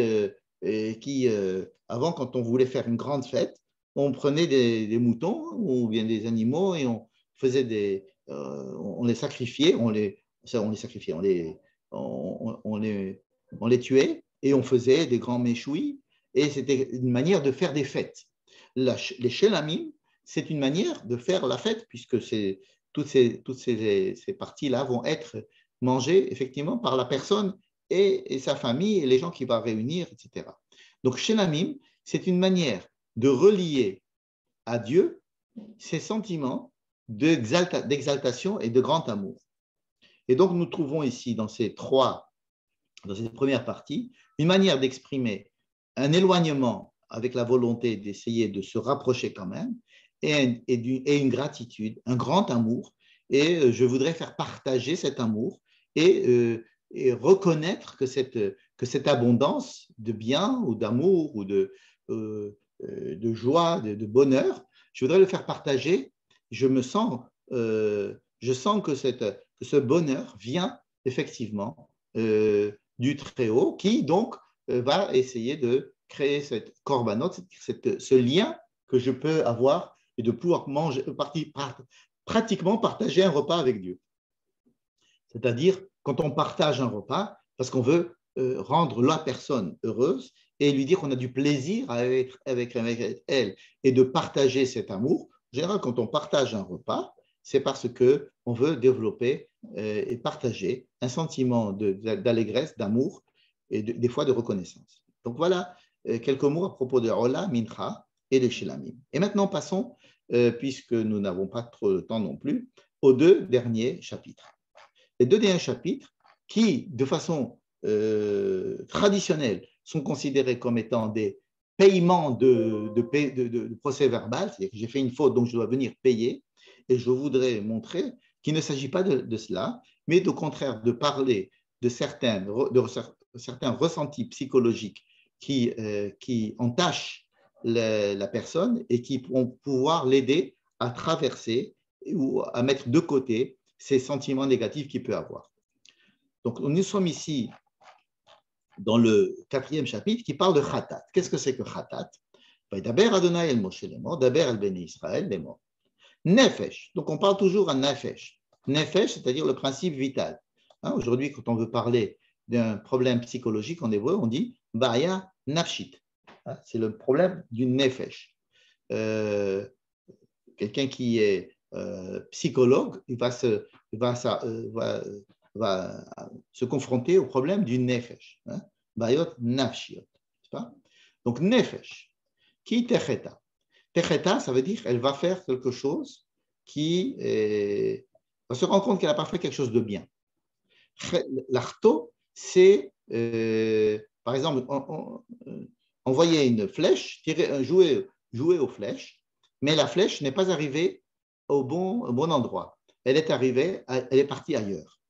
avant, quand on voulait faire une grande fête, on prenait des moutons ou bien des animaux et on faisait on les sacrifiait, on les sacrifiait, on les tuait et on faisait des grands méchouis et c'était une manière de faire des fêtes. Les shelamim, c'est une manière de faire la fête puisque toutes ces parties-là vont être mangées effectivement par la personne et sa famille et les gens qui va réunir, etc. Donc, shelamim, c'est une manière de relier à Dieu ces sentiments d'exaltation et de grand amour. Et donc, nous trouvons ici, dans cette première partie, une manière d'exprimer un éloignement avec la volonté d'essayer de se rapprocher quand même, et une gratitude, un grand amour, et je voudrais faire partager cet amour et reconnaître que cette abondance de bien ou d'amour ou de joie, de bonheur, je voudrais le faire partager. Je sens que ce bonheur vient effectivement du Très-Haut qui donc va essayer de créer cette korbanot, ce lien que je peux avoir et de pouvoir pratiquement partager un repas avec Dieu. C'est-à-dire, quand on partage un repas, parce qu'on veut rendre la personne heureuse et lui dire qu'on a du plaisir à être avec elle et de partager cet amour. En général, quand on partage un repas, c'est parce qu'on veut développer et partager un sentiment d'allégresse, d'amour et des fois de reconnaissance. Donc voilà quelques mots à propos de Ola, Mincha et de Shilamim. Et maintenant, passons, puisque nous n'avons pas trop de temps non plus, aux deux derniers chapitres. Les deux derniers chapitres qui, de façon traditionnelle, sont considérés comme étant des paiements de procès verbal, c'est-à-dire que j'ai fait une faute, donc je dois venir payer, et je voudrais montrer qu'il ne s'agit pas de cela, mais au contraire de parler de certains ressentis psychologiques qui entachent la personne et qui vont pouvoir l'aider à traverser ou à mettre de côté ces sentiments négatifs qu'il peut avoir. Donc, nous sommes ici dans le 4e chapitre qui parle de Khatat. Qu'est-ce que c'est que Khatat? Daber Adonai el Moshe lemor, Daber el Beni Israël lemor. Nefesh, donc on parle toujours à Nefesh. Nefesh, c'est-à-dire le principe vital. Aujourd'hui, quand on veut parler d'un problème psychologique en hébreu, on dit Baya Nafshit. C'est le problème du Nefesh. Quelqu'un qui est psychologue, il va se confronter au problème du Nefesh. Bayot Nafshiot. Donc, Nefesh, qui Techeta. Techeta, ça veut dire qu'elle va faire quelque chose qui va se rendre compte qu'elle n'a pas fait quelque chose de bien. L'arto, c'est, par exemple, envoyer une flèche, jouer aux flèches, mais la flèche n'est pas arrivée au bon endroit. Elle est partie ailleurs.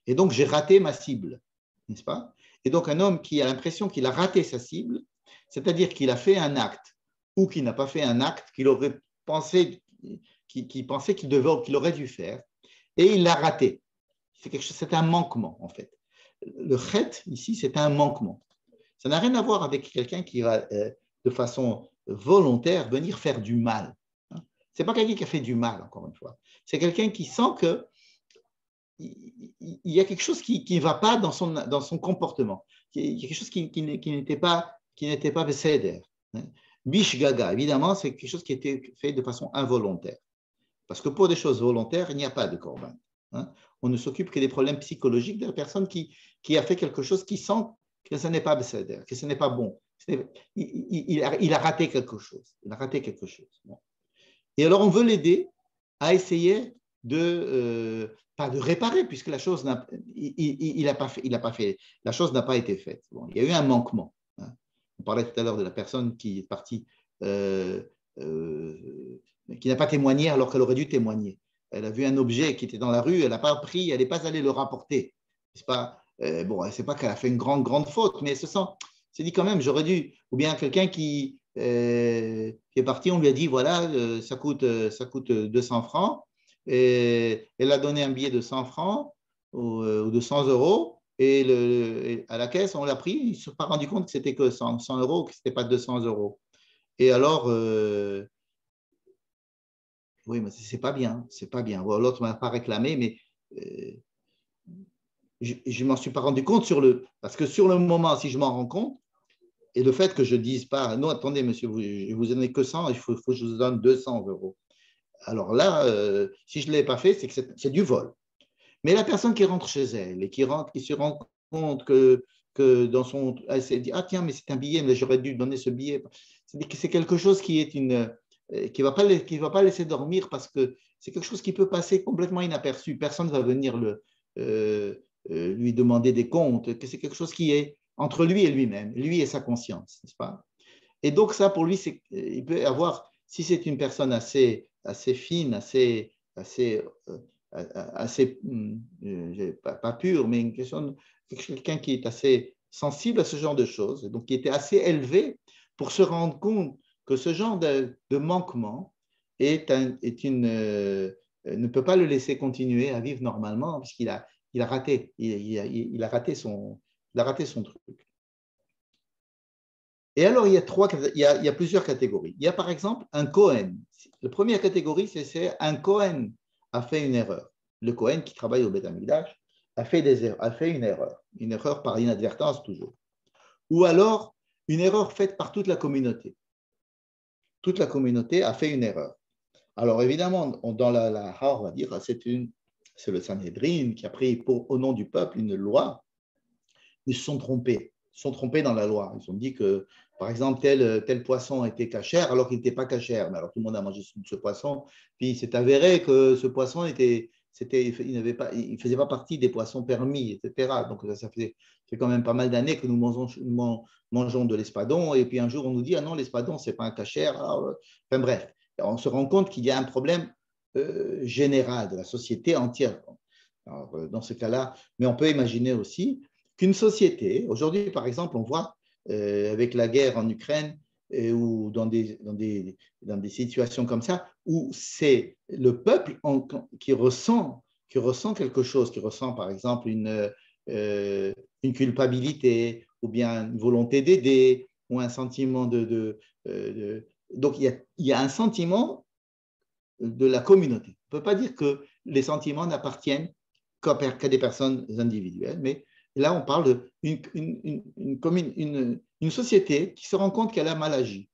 Et donc, j'ai raté ma cible, n'est-ce pas? Et donc, un homme qui a l'impression qu'il a raté sa cible, c'est-à-dire qu'il a fait un acte ou qu'il n'a pas fait un acte qu'il aurait pensé, qu'il pensait qu'il aurait dû faire, et il l'a raté. C'est un manquement, en fait. Le chet, ici, c'est un manquement. Ça n'a rien à voir avec quelqu'un qui va, de façon volontaire, venir faire du mal. Ce n'est pas quelqu'un qui a fait du mal, encore une fois. C'est quelqu'un qui sent que il y a quelque chose qui ne va pas dans son comportement. Il y a quelque chose qui n'était pas besséder. Bish gaga, évidemment, c'est quelque chose qui était fait de façon involontaire. Parce que pour des choses volontaires, il n'y a pas de korban. On ne s'occupe que des problèmes psychologiques de la personne qui a fait quelque chose qui sent que ce n'est pas besséder, que ce n'est pas bon. Il a raté quelque chose. Il a raté quelque chose. Bon. Et alors, on veut l'aider à essayer pas de réparer, puisque la chose il n'a pas fait, la chose n'a pas été faite. Bon, il y a eu un manquement. On parlait tout à l'heure de la personne qui est partie, qui n'a pas témoigné alors qu'elle aurait dû témoigner. Elle a vu un objet qui était dans la rue, elle n'a pas pris, elle n'est pas allée le rapporter. C'est pas, c'est pas qu'elle a fait une grande faute, mais elle se dit quand même, j'aurais dû, ou bien quelqu'un qui est parti, on lui a dit, voilà, ça coûte 200 francs, et elle a donné un billet de 100 francs ou de 100 euros, et à la caisse, on l'a pris, il ne s'est pas rendu compte que c'était que 100 euros, que ce n'était pas 200 euros. Et alors, oui, mais c'est pas bien, c'est pas bien. Bon, l'autre ne m'a pas réclamé, mais je ne m'en suis pas rendu compte parce que sur le moment, si je m'en rends compte, et le fait que je ne dise pas, non, attendez, monsieur, je vous en ai que 100, il faut que je vous donne 200 euros. Alors là, si je ne l'ai pas fait, c'est que c'est du vol. Mais la personne qui rentre chez elle et qui se rend compte que dans son. Elle s'est dit, ah tiens, mais c'est un billet, mais j'aurais dû donner ce billet. C'est quelque chose qui est qui va pas laisser dormir parce que c'est quelque chose qui peut passer complètement inaperçu. Personne ne va venir lui demander des comptes, que c'est quelque chose qui est entre lui et lui-même, lui et sa conscience, n'est-ce pas? Et donc ça, pour lui, il peut avoir, si c'est une personne assez fine, assez pas pure, mais quelqu'un qui est assez sensible à ce genre de choses, donc qui était assez élevé pour se rendre compte que ce genre de manquement ne peut pas le laisser continuer à vivre normalement, puisqu'il a raté, il a raté son truc. Et alors, il y a plusieurs catégories. Il y a par exemple un Cohen. La première catégorie, c'est un Cohen a fait une erreur. Le Cohen qui travaille au Beth Amikdash a fait une erreur par inadvertance toujours. Ou alors, une erreur faite par toute la communauté. Toute la communauté a fait une erreur. Alors évidemment, dans la on va dire, c'est le Sanhédrin qui a pris au nom du peuple une loi. Ils se sont trompés. sont trompés dans la loi. Ils ont dit que, par exemple, tel poisson était cachère alors qu'il n'était pas cachère. Mais alors tout le monde a mangé ce poisson. Puis il s'est avéré que ce poisson il ne faisait pas partie des poissons permis, etc. Donc ça fait quand même pas mal d'années que nous mangeons de l'espadon. Et puis un jour, on nous dit, ah non, l'espadon, ce n'est pas un cachère. Enfin bref, on se rend compte qu'il y a un problème général de la société entière. Alors, dans ce cas-là, mais on peut imaginer aussi qu'une société, aujourd'hui par exemple, on voit avec la guerre en Ukraine ou dans des situations comme ça, où c'est le peuple qui ressent quelque chose, qui ressent par exemple une culpabilité ou bien une volonté d'aider ou un sentiment donc il y a un sentiment de la communauté. On ne peut pas dire que les sentiments n'appartiennent qu'à des personnes individuelles, mais là, on parle d'une société qui se rend compte qu'elle a mal agi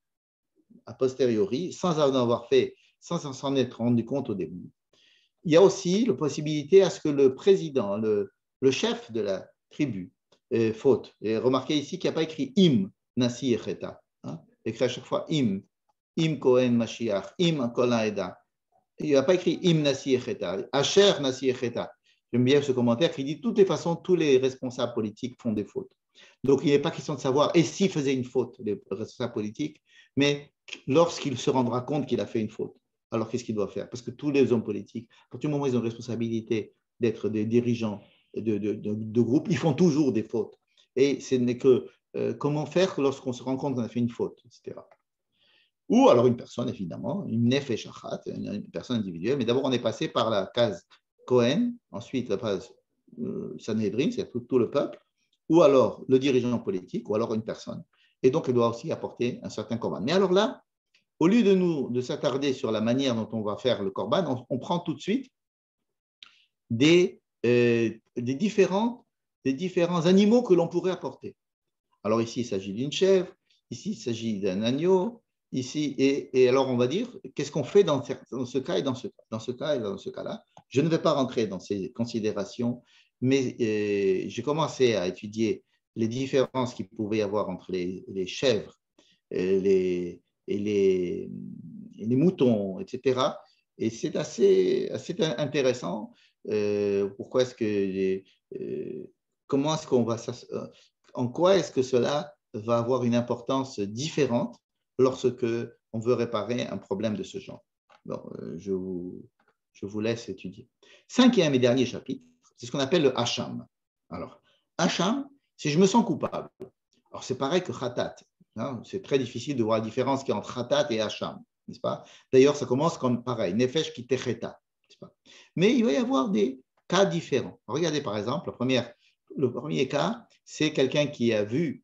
a posteriori, sans en avoir fait, sans s'en être rendu compte au début. Il y a aussi la possibilité à ce que le président, le chef de la tribu, faute. Et remarquez ici qu'il n'y a pas écrit Im Nasi Echeta. Hein, écrit à chaque fois Im Kohen Mashiach, Im Kol Haeda. Il n'y a pas écrit Im Nasi Echeta, Asher Nasi Echeta. J'aime bien ce commentaire qui dit de toutes les façons, tous les responsables politiques font des fautes. Donc, il n'est pas question de savoir et s'il faisait une faute, les responsables politiques, mais lorsqu'il se rendra compte qu'il a fait une faute, alors qu'est-ce qu'il doit faire? Parce que tous les hommes politiques, à partir du moment où ils ont la responsabilité d'être des dirigeants de groupes, ils font toujours des fautes. Et ce n'est que comment faire lorsqu'on se rend compte qu'on a fait une faute, etc. Ou alors une personne, évidemment, une nefesh achat, une personne individuelle, mais d'abord on est passé par la case Cohen, ensuite la case Sanhedrin, c'est tout le peuple, ou alors le dirigeant politique, ou alors une personne. Et donc, elle doit aussi apporter un certain korban. Mais alors là, au lieu de s'attarder sur la manière dont on va faire le korban, on prend tout de suite des différents animaux que l'on pourrait apporter. Alors ici, il s'agit d'une chèvre, ici, il s'agit d'un agneau, ici, et alors on va dire, qu'est-ce qu'on fait dans ce cas et dans ce cas et dans ce cas-là. Je ne vais pas rentrer dans ces considérations, mais j'ai commencé à étudier les différences qu'il pouvait y avoir entre les chèvres et les moutons, etc. Et c'est assez intéressant. Pourquoi est-ce que comment est-ce qu'on va en quoi est-ce que cela va avoir une importance différente lorsque on veut réparer un problème de ce genre. Bon, je vous laisse étudier. Cinquième et dernier chapitre, c'est ce qu'on appelle le hacham. Alors, hacham, c'est je me sens coupable. Alors, c'est pareil que khatat. Hein, c'est très difficile de voir la différence qu'il y a entre khatat et hacham, n'est-ce pas? D'ailleurs, ça commence comme pareil, nefesh ki techeta, n'est-ce pas? Mais il va y avoir des cas différents. Regardez par exemple, le premier cas, c'est quelqu'un qui a vu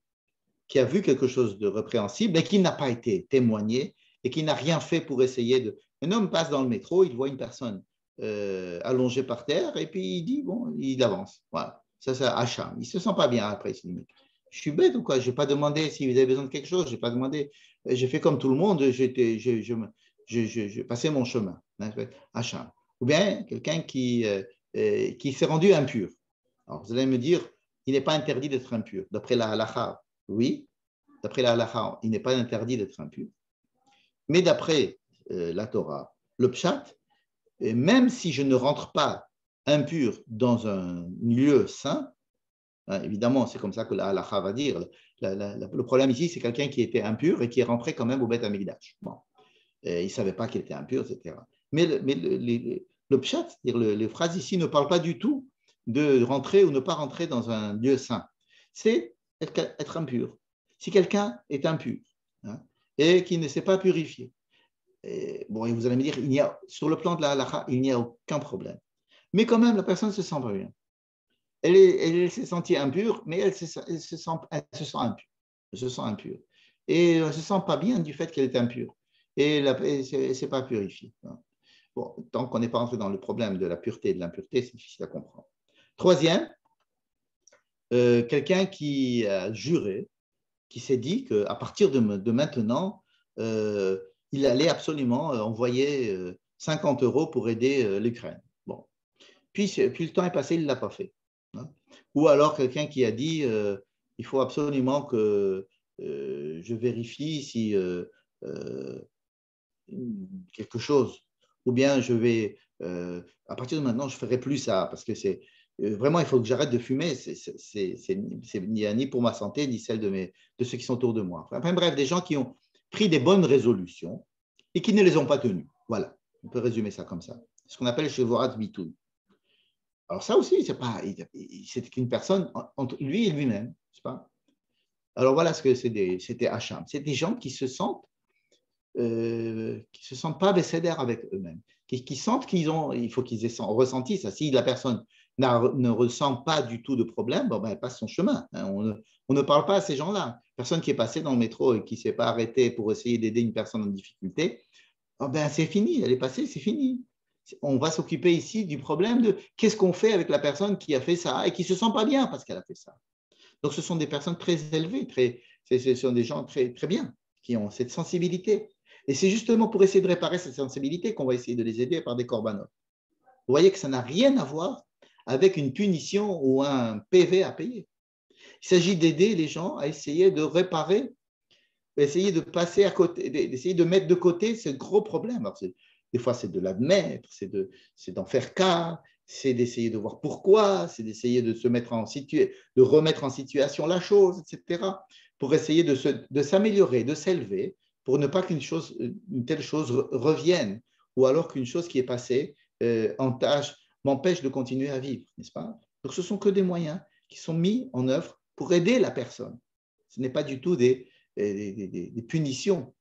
quelque chose de répréhensible et qui n'a pas été témoigné et qui n'a rien fait pour essayer de... Un homme passe dans le métro, il voit une personne allongée par terre et puis il dit, bon, il avance. Voilà, ça c'est hacham. Il ne se sent pas bien après, il se dit, je suis bête ou quoi? Je n'ai pas demandé si vous avez besoin de quelque chose, je n'ai pas demandé, j'ai fait comme tout le monde, je passais mon chemin. Hacham. Ou bien quelqu'un qui s'est rendu impur. Alors vous allez me dire, il n'est pas interdit d'être impur, d'après la halakha. Oui, d'après la halakha, il n'est pas interdit d'être impur. Mais d'après la Torah, le pshat, même si je ne rentre pas impur dans un lieu saint, hein, évidemment, c'est comme ça que la halakha va dire. Le problème ici, c'est quelqu'un qui était impur et qui est rentré quand même au Beth Amikdash. Bon. Il ne savait pas qu'il était impur, etc. Mais le pshat, c'est-à-dire les phrases ici ne parlent pas du tout de rentrer ou ne pas rentrer dans un lieu saint. C'est être impur. Si quelqu'un est impur, hein, et qui ne s'est pas purifié, et vous allez me dire, sur le plan de la halakha, il n'y a aucun problème. Mais quand même, la personne se sent pas bien. Elle s'est sentie impure, mais elle se sent impure. Elle se sent impure. Et elle ne se sent pas bien du fait qu'elle est impure. Et elle ne s'est pas purifiée. Bon, tant qu'on n'est pas entré dans le problème de la pureté et de l'impureté, c'est difficile à comprendre. Troisième, quelqu'un qui a juré, qui s'est dit qu'à partir de maintenant, il allait absolument envoyer 50 € pour aider l'Ukraine. Bon. Puis le temps est passé, il ne l'a pas fait. Hein. Ou alors quelqu'un qui a dit il faut absolument que je vérifie si quelque chose, ou bien à partir de maintenant, je ne ferai plus ça, parce que c'est vraiment, il faut que j'arrête de fumer, c'est ni pour ma santé, ni celle de ceux qui sont autour de moi. Enfin, bref, des gens qui ont pris des bonnes résolutions et qui ne les ont pas tenues. Voilà, on peut résumer ça comme ça. Ce qu'on appelle chez Vorat Bitoun. Alors ça aussi, c'est qu'une personne entre lui et lui-même, n'est-ce pas? Alors voilà ce que c'était Hacham. C'est des gens qui se sentent pas bécédaires avec eux-mêmes, qui sentent il faut qu'ils aient ressenti ça. Si la personne ne ressent pas du tout de problème, bon, ben, elle passe son chemin. Hein. On ne parle pas à ces gens-là. Personne qui est passé dans le métro et qui ne s'est pas arrêté pour essayer d'aider une personne en difficulté, oh, ben, c'est fini, elle est passée, c'est fini. On va s'occuper ici du problème de qu'est-ce qu'on fait avec la personne qui a fait ça et qui ne se sent pas bien parce qu'elle a fait ça. Donc, ce sont des personnes très élevées, ce sont des gens très, très bien, qui ont cette sensibilité. Et c'est justement pour essayer de réparer cette sensibilité qu'on va essayer de les aider par des corbanotes. Vous voyez que ça n'a rien à voir avec une punition ou un PV à payer. Il s'agit d'aider les gens à essayer de réparer, essayer de passer à côté, d'essayer de mettre de côté ce gros problème. Alors, des fois, c'est de l'admettre, c'est d'en faire cas, c'est d'essayer de voir pourquoi, c'est d'essayer de de remettre en situation la chose, etc., pour essayer de s'améliorer, de s'élever, pour ne pas une telle chose revienne, ou alors qu'une chose qui est passée m'empêche de continuer à vivre, n'est-ce pas? Donc, ce sont que des moyens qui sont mis en œuvre pour aider la personne. Ce n'est pas du tout des punitions.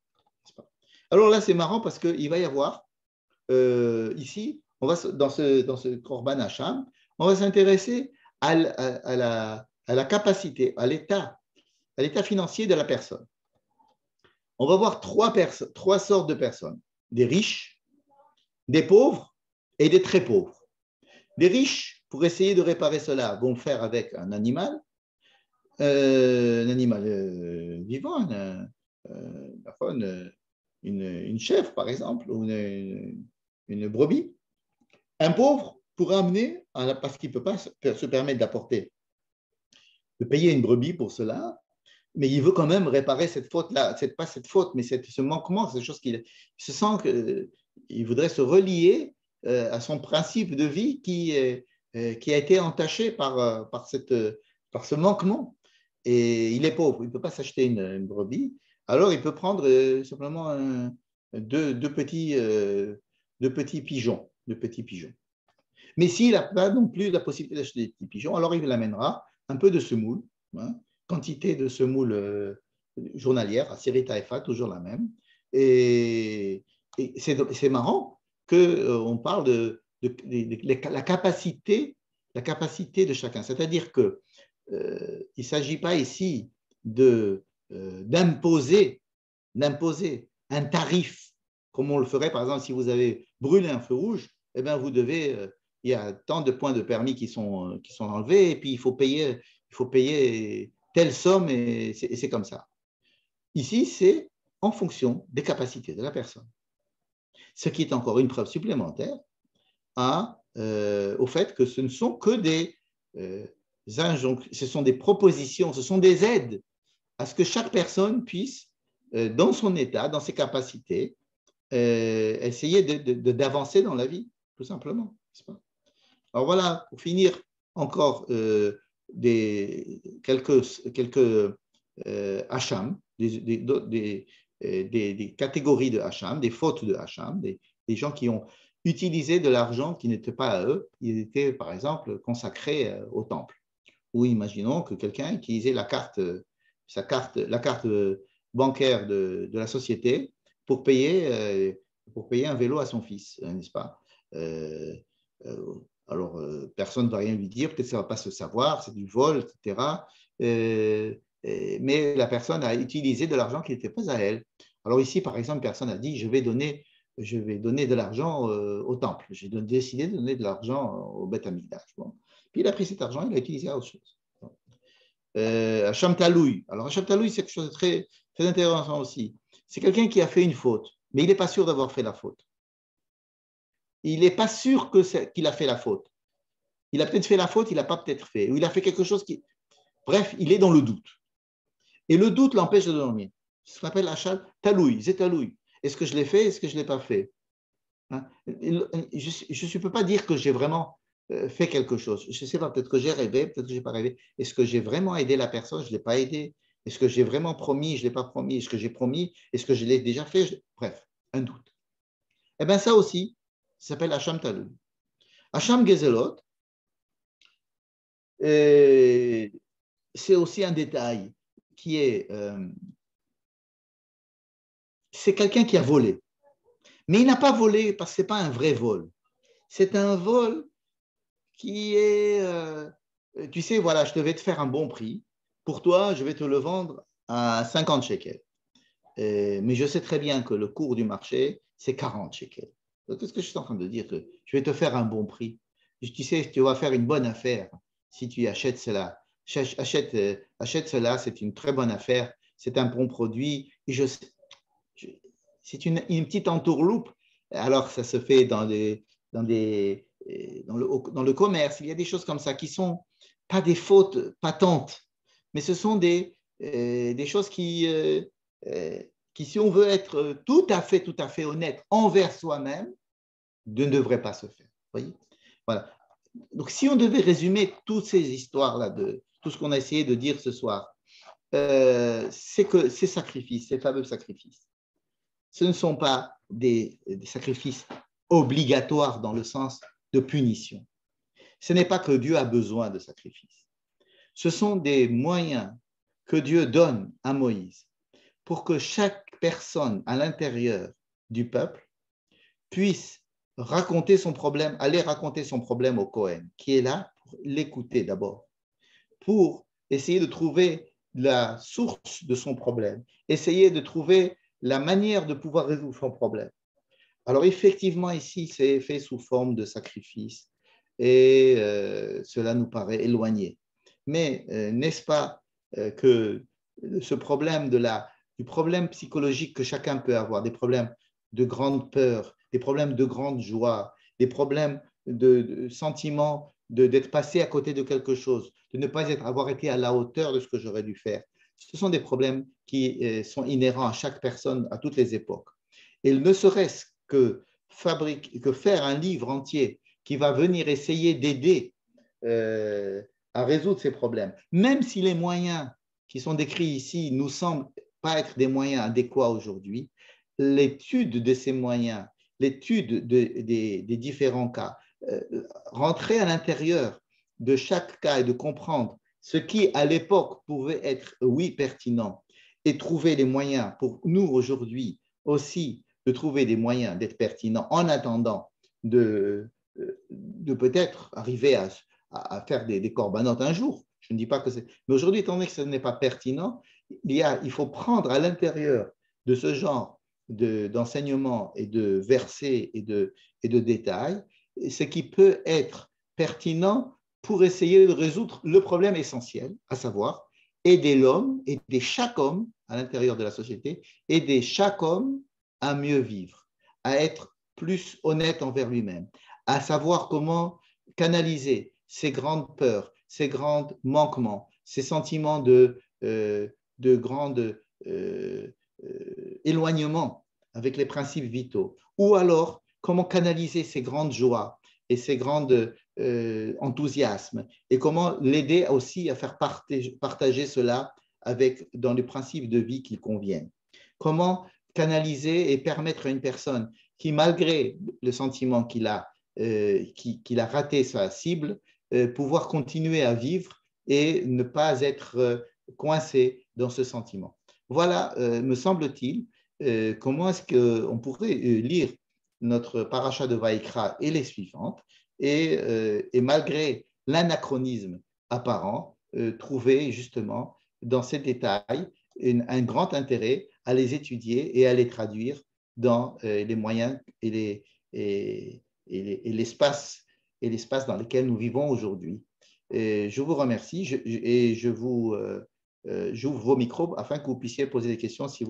Alors là, c'est marrant parce qu'il va y avoir ici, dans ce Korban Hacham, on va s'intéresser à la capacité, à l'état financier de la personne. On va voir trois sortes de personnes, des riches, des pauvres et des très pauvres. Les riches, pour essayer de réparer cela, vont le faire avec un animal vivant, une chèvre, par exemple, ou une brebis. Un pauvre pourra amener, parce qu'il ne peut pas se permettre de payer une brebis pour cela, mais il veut quand même réparer cette faute-là, pas cette faute, mais ce manquement, cette chose qu'il se sent qu'il voudrait se relier à son principe de vie qui a été entaché par ce manquement. Et il est pauvre, il ne peut pas s'acheter une brebis, alors il peut prendre simplement deux petits pigeons. Mais s'il n'a pas non plus la possibilité d'acheter des petits pigeons, alors il l'amènera un peu de semoule, hein, quantité de semoule journalière, à Siri Taïfa, toujours la même. Et c'est marrant qu'on parle de la capacité de chacun. C'est-à-dire que il ne s'agit pas ici d'imposer un tarif, comme on le ferait, par exemple, si vous avez brûlé un feu rouge, eh bien, vous devez, il y a tant de points de permis qui sont enlevés, et puis il faut payer telle somme, et c'est comme ça. Ici, c'est en fonction des capacités de la personne. Ce qui est encore une preuve supplémentaire au fait que ce ne sont que ce sont des propositions, ce sont des aides à ce que chaque personne puisse, dans son état, dans ses capacités, essayer d'avancer dans la vie, tout simplement. Alors voilà, pour finir, encore quelques Hacham, des catégories de Hacham, des fautes de Hacham, des gens qui ont utilisé de l'argent qui n'était pas à eux, ils étaient par exemple consacrés au temple. Ou imaginons que quelqu'un utilisait la carte bancaire de la société pour payer un vélo à son fils, n'est-ce pas? Alors, personne ne va rien lui dire, peut-être que ça ne va pas se savoir, c'est du vol, etc. Mais la personne a utilisé de l'argent qui n'était pas à elle. Alors ici, par exemple, personne a dit, je vais donner de l'argent au temple. J'ai décidé de donner de l'argent au Beth Amikdash. Bon. Puis il a pris cet argent, il l'a utilisé à autre chose. Hacham Taloui. Alors, Hacham Taloui, c'est quelque chose de très, très intéressant aussi. C'est quelqu'un qui a fait une faute, mais il n'est pas sûr d'avoir fait la faute. Il n'est pas sûr qu'il a fait la faute. Il a peut-être fait la faute, il n'a pas peut-être fait. Ou il a fait quelque chose qui… Bref, il est dans le doute. Et le doute l'empêche de dormir. C'est ce qu'on appelle Hachal Talouï, Zetalouï. Est-ce que je l'ai fait? Est-ce que je ne l'ai pas fait? Hein? Je ne peux pas dire que j'ai vraiment fait quelque chose. Je ne sais pas, peut-être que j'ai rêvé, peut-être que je n'ai pas rêvé. Est-ce que j'ai vraiment aidé la personne? Je ne l'ai pas aidé. Est-ce que j'ai vraiment promis? Je ne l'ai pas promis. Est-ce que j'ai promis? Est-ce que je l'ai déjà fait? Bref, un doute. Eh bien, ça aussi, ça s'appelle Hacham Talouï. Hacham Gezelot, c'est aussi un détail qui est, c'est quelqu'un qui a volé. Mais il n'a pas volé parce que ce n'est pas un vrai vol. C'est un vol qui est, tu sais, voilà, je devais te faire un bon prix. Pour toi, je vais te le vendre à 50 shekels. Mais je sais très bien que le cours du marché, c'est 40 shekels. Qu'est-ce que je suis en train de dire? Que je vais te faire un bon prix. Tu sais, tu vas faire une bonne affaire si tu achètes cela. Achète cela, c'est une très bonne affaire. C'est un bon produit. Et c'est une petite entourloupe. Alors, ça se fait dans le commerce. Il y a des choses comme ça qui ne sont pas des fautes patentes, mais ce sont des choses qui, si on veut être tout à fait honnête envers soi-même, ne devraient pas se faire. Voyez, voilà. Donc, si on devait résumer toutes ces histoires-là, de tout ce qu'on a essayé de dire ce soir, c'est que ces sacrifices, ces fameux sacrifices, ce ne sont pas des sacrifices obligatoires dans le sens de punition. Ce n'est pas que Dieu a besoin de sacrifices. Ce sont des moyens que Dieu donne à Moïse pour que chaque personne à l'intérieur du peuple puisse raconter son problème, aller raconter son problème au Cohen, qui est là pour l'écouter d'abord, pour essayer de trouver la source de son problème, essayer de trouver la manière de pouvoir résoudre son problème. Alors effectivement, ici, c'est fait sous forme de sacrifice et cela nous paraît éloigné. Mais n'est-ce pas que ce problème du problème psychologique que chacun peut avoir, des problèmes de grande peur, des problèmes de grande joie, des problèmes de sentiments d'être passé à côté de quelque chose, de ne pas avoir été à la hauteur de ce que j'aurais dû faire, ce sont des problèmes qui sont inhérents à chaque personne à toutes les époques. Et ne serait-ce que faire un livre entier qui va venir essayer d'aider à résoudre ces problèmes, même si les moyens qui sont décrits ici nous semblent pas être des moyens adéquats aujourd'hui, l'étude de ces moyens, l'étude des différents cas, rentrer à l'intérieur de chaque cas et de comprendre ce qui, à l'époque, pouvait être, oui, pertinent, et trouver les moyens pour nous, aujourd'hui, aussi, de trouver des moyens d'être pertinents en attendant de peut-être arriver à faire des corbanotes un jour. Je ne dis pas que c'est… Mais aujourd'hui, étant donné que ce n'est pas pertinent, il faut prendre à l'intérieur de ce genre d'enseignement et de versets et de détails ce qui peut être pertinent pour essayer de résoudre le problème essentiel, à savoir aider l'homme, aider chaque homme à l'intérieur de la société, aider chaque homme à mieux vivre, à être plus honnête envers lui-même, à savoir comment canaliser ses grandes peurs, ses grands manquements, ses sentiments de grand éloignement avec les principes vitaux, ou alors comment canaliser ses grandes joies et ses grands enthousiasmes, et comment l'aider aussi à faire partager cela dans les principes de vie qui conviennent. Comment canaliser et permettre à une personne qui, malgré le sentiment qu'il a raté sa cible, pouvoir continuer à vivre et ne pas être coincé dans ce sentiment. Voilà, me semble-t-il, comment est-ce qu'on pourrait lire notre paracha de Vaïkra et les suivantes, et malgré l'anachronisme apparent, trouver justement dans ces détails un grand intérêt à les étudier et à les traduire dans les moyens et l'espace dans lesquels nous vivons aujourd'hui. Je vous remercie et j'ouvre vos micros afin que vous puissiez poser des questions si vous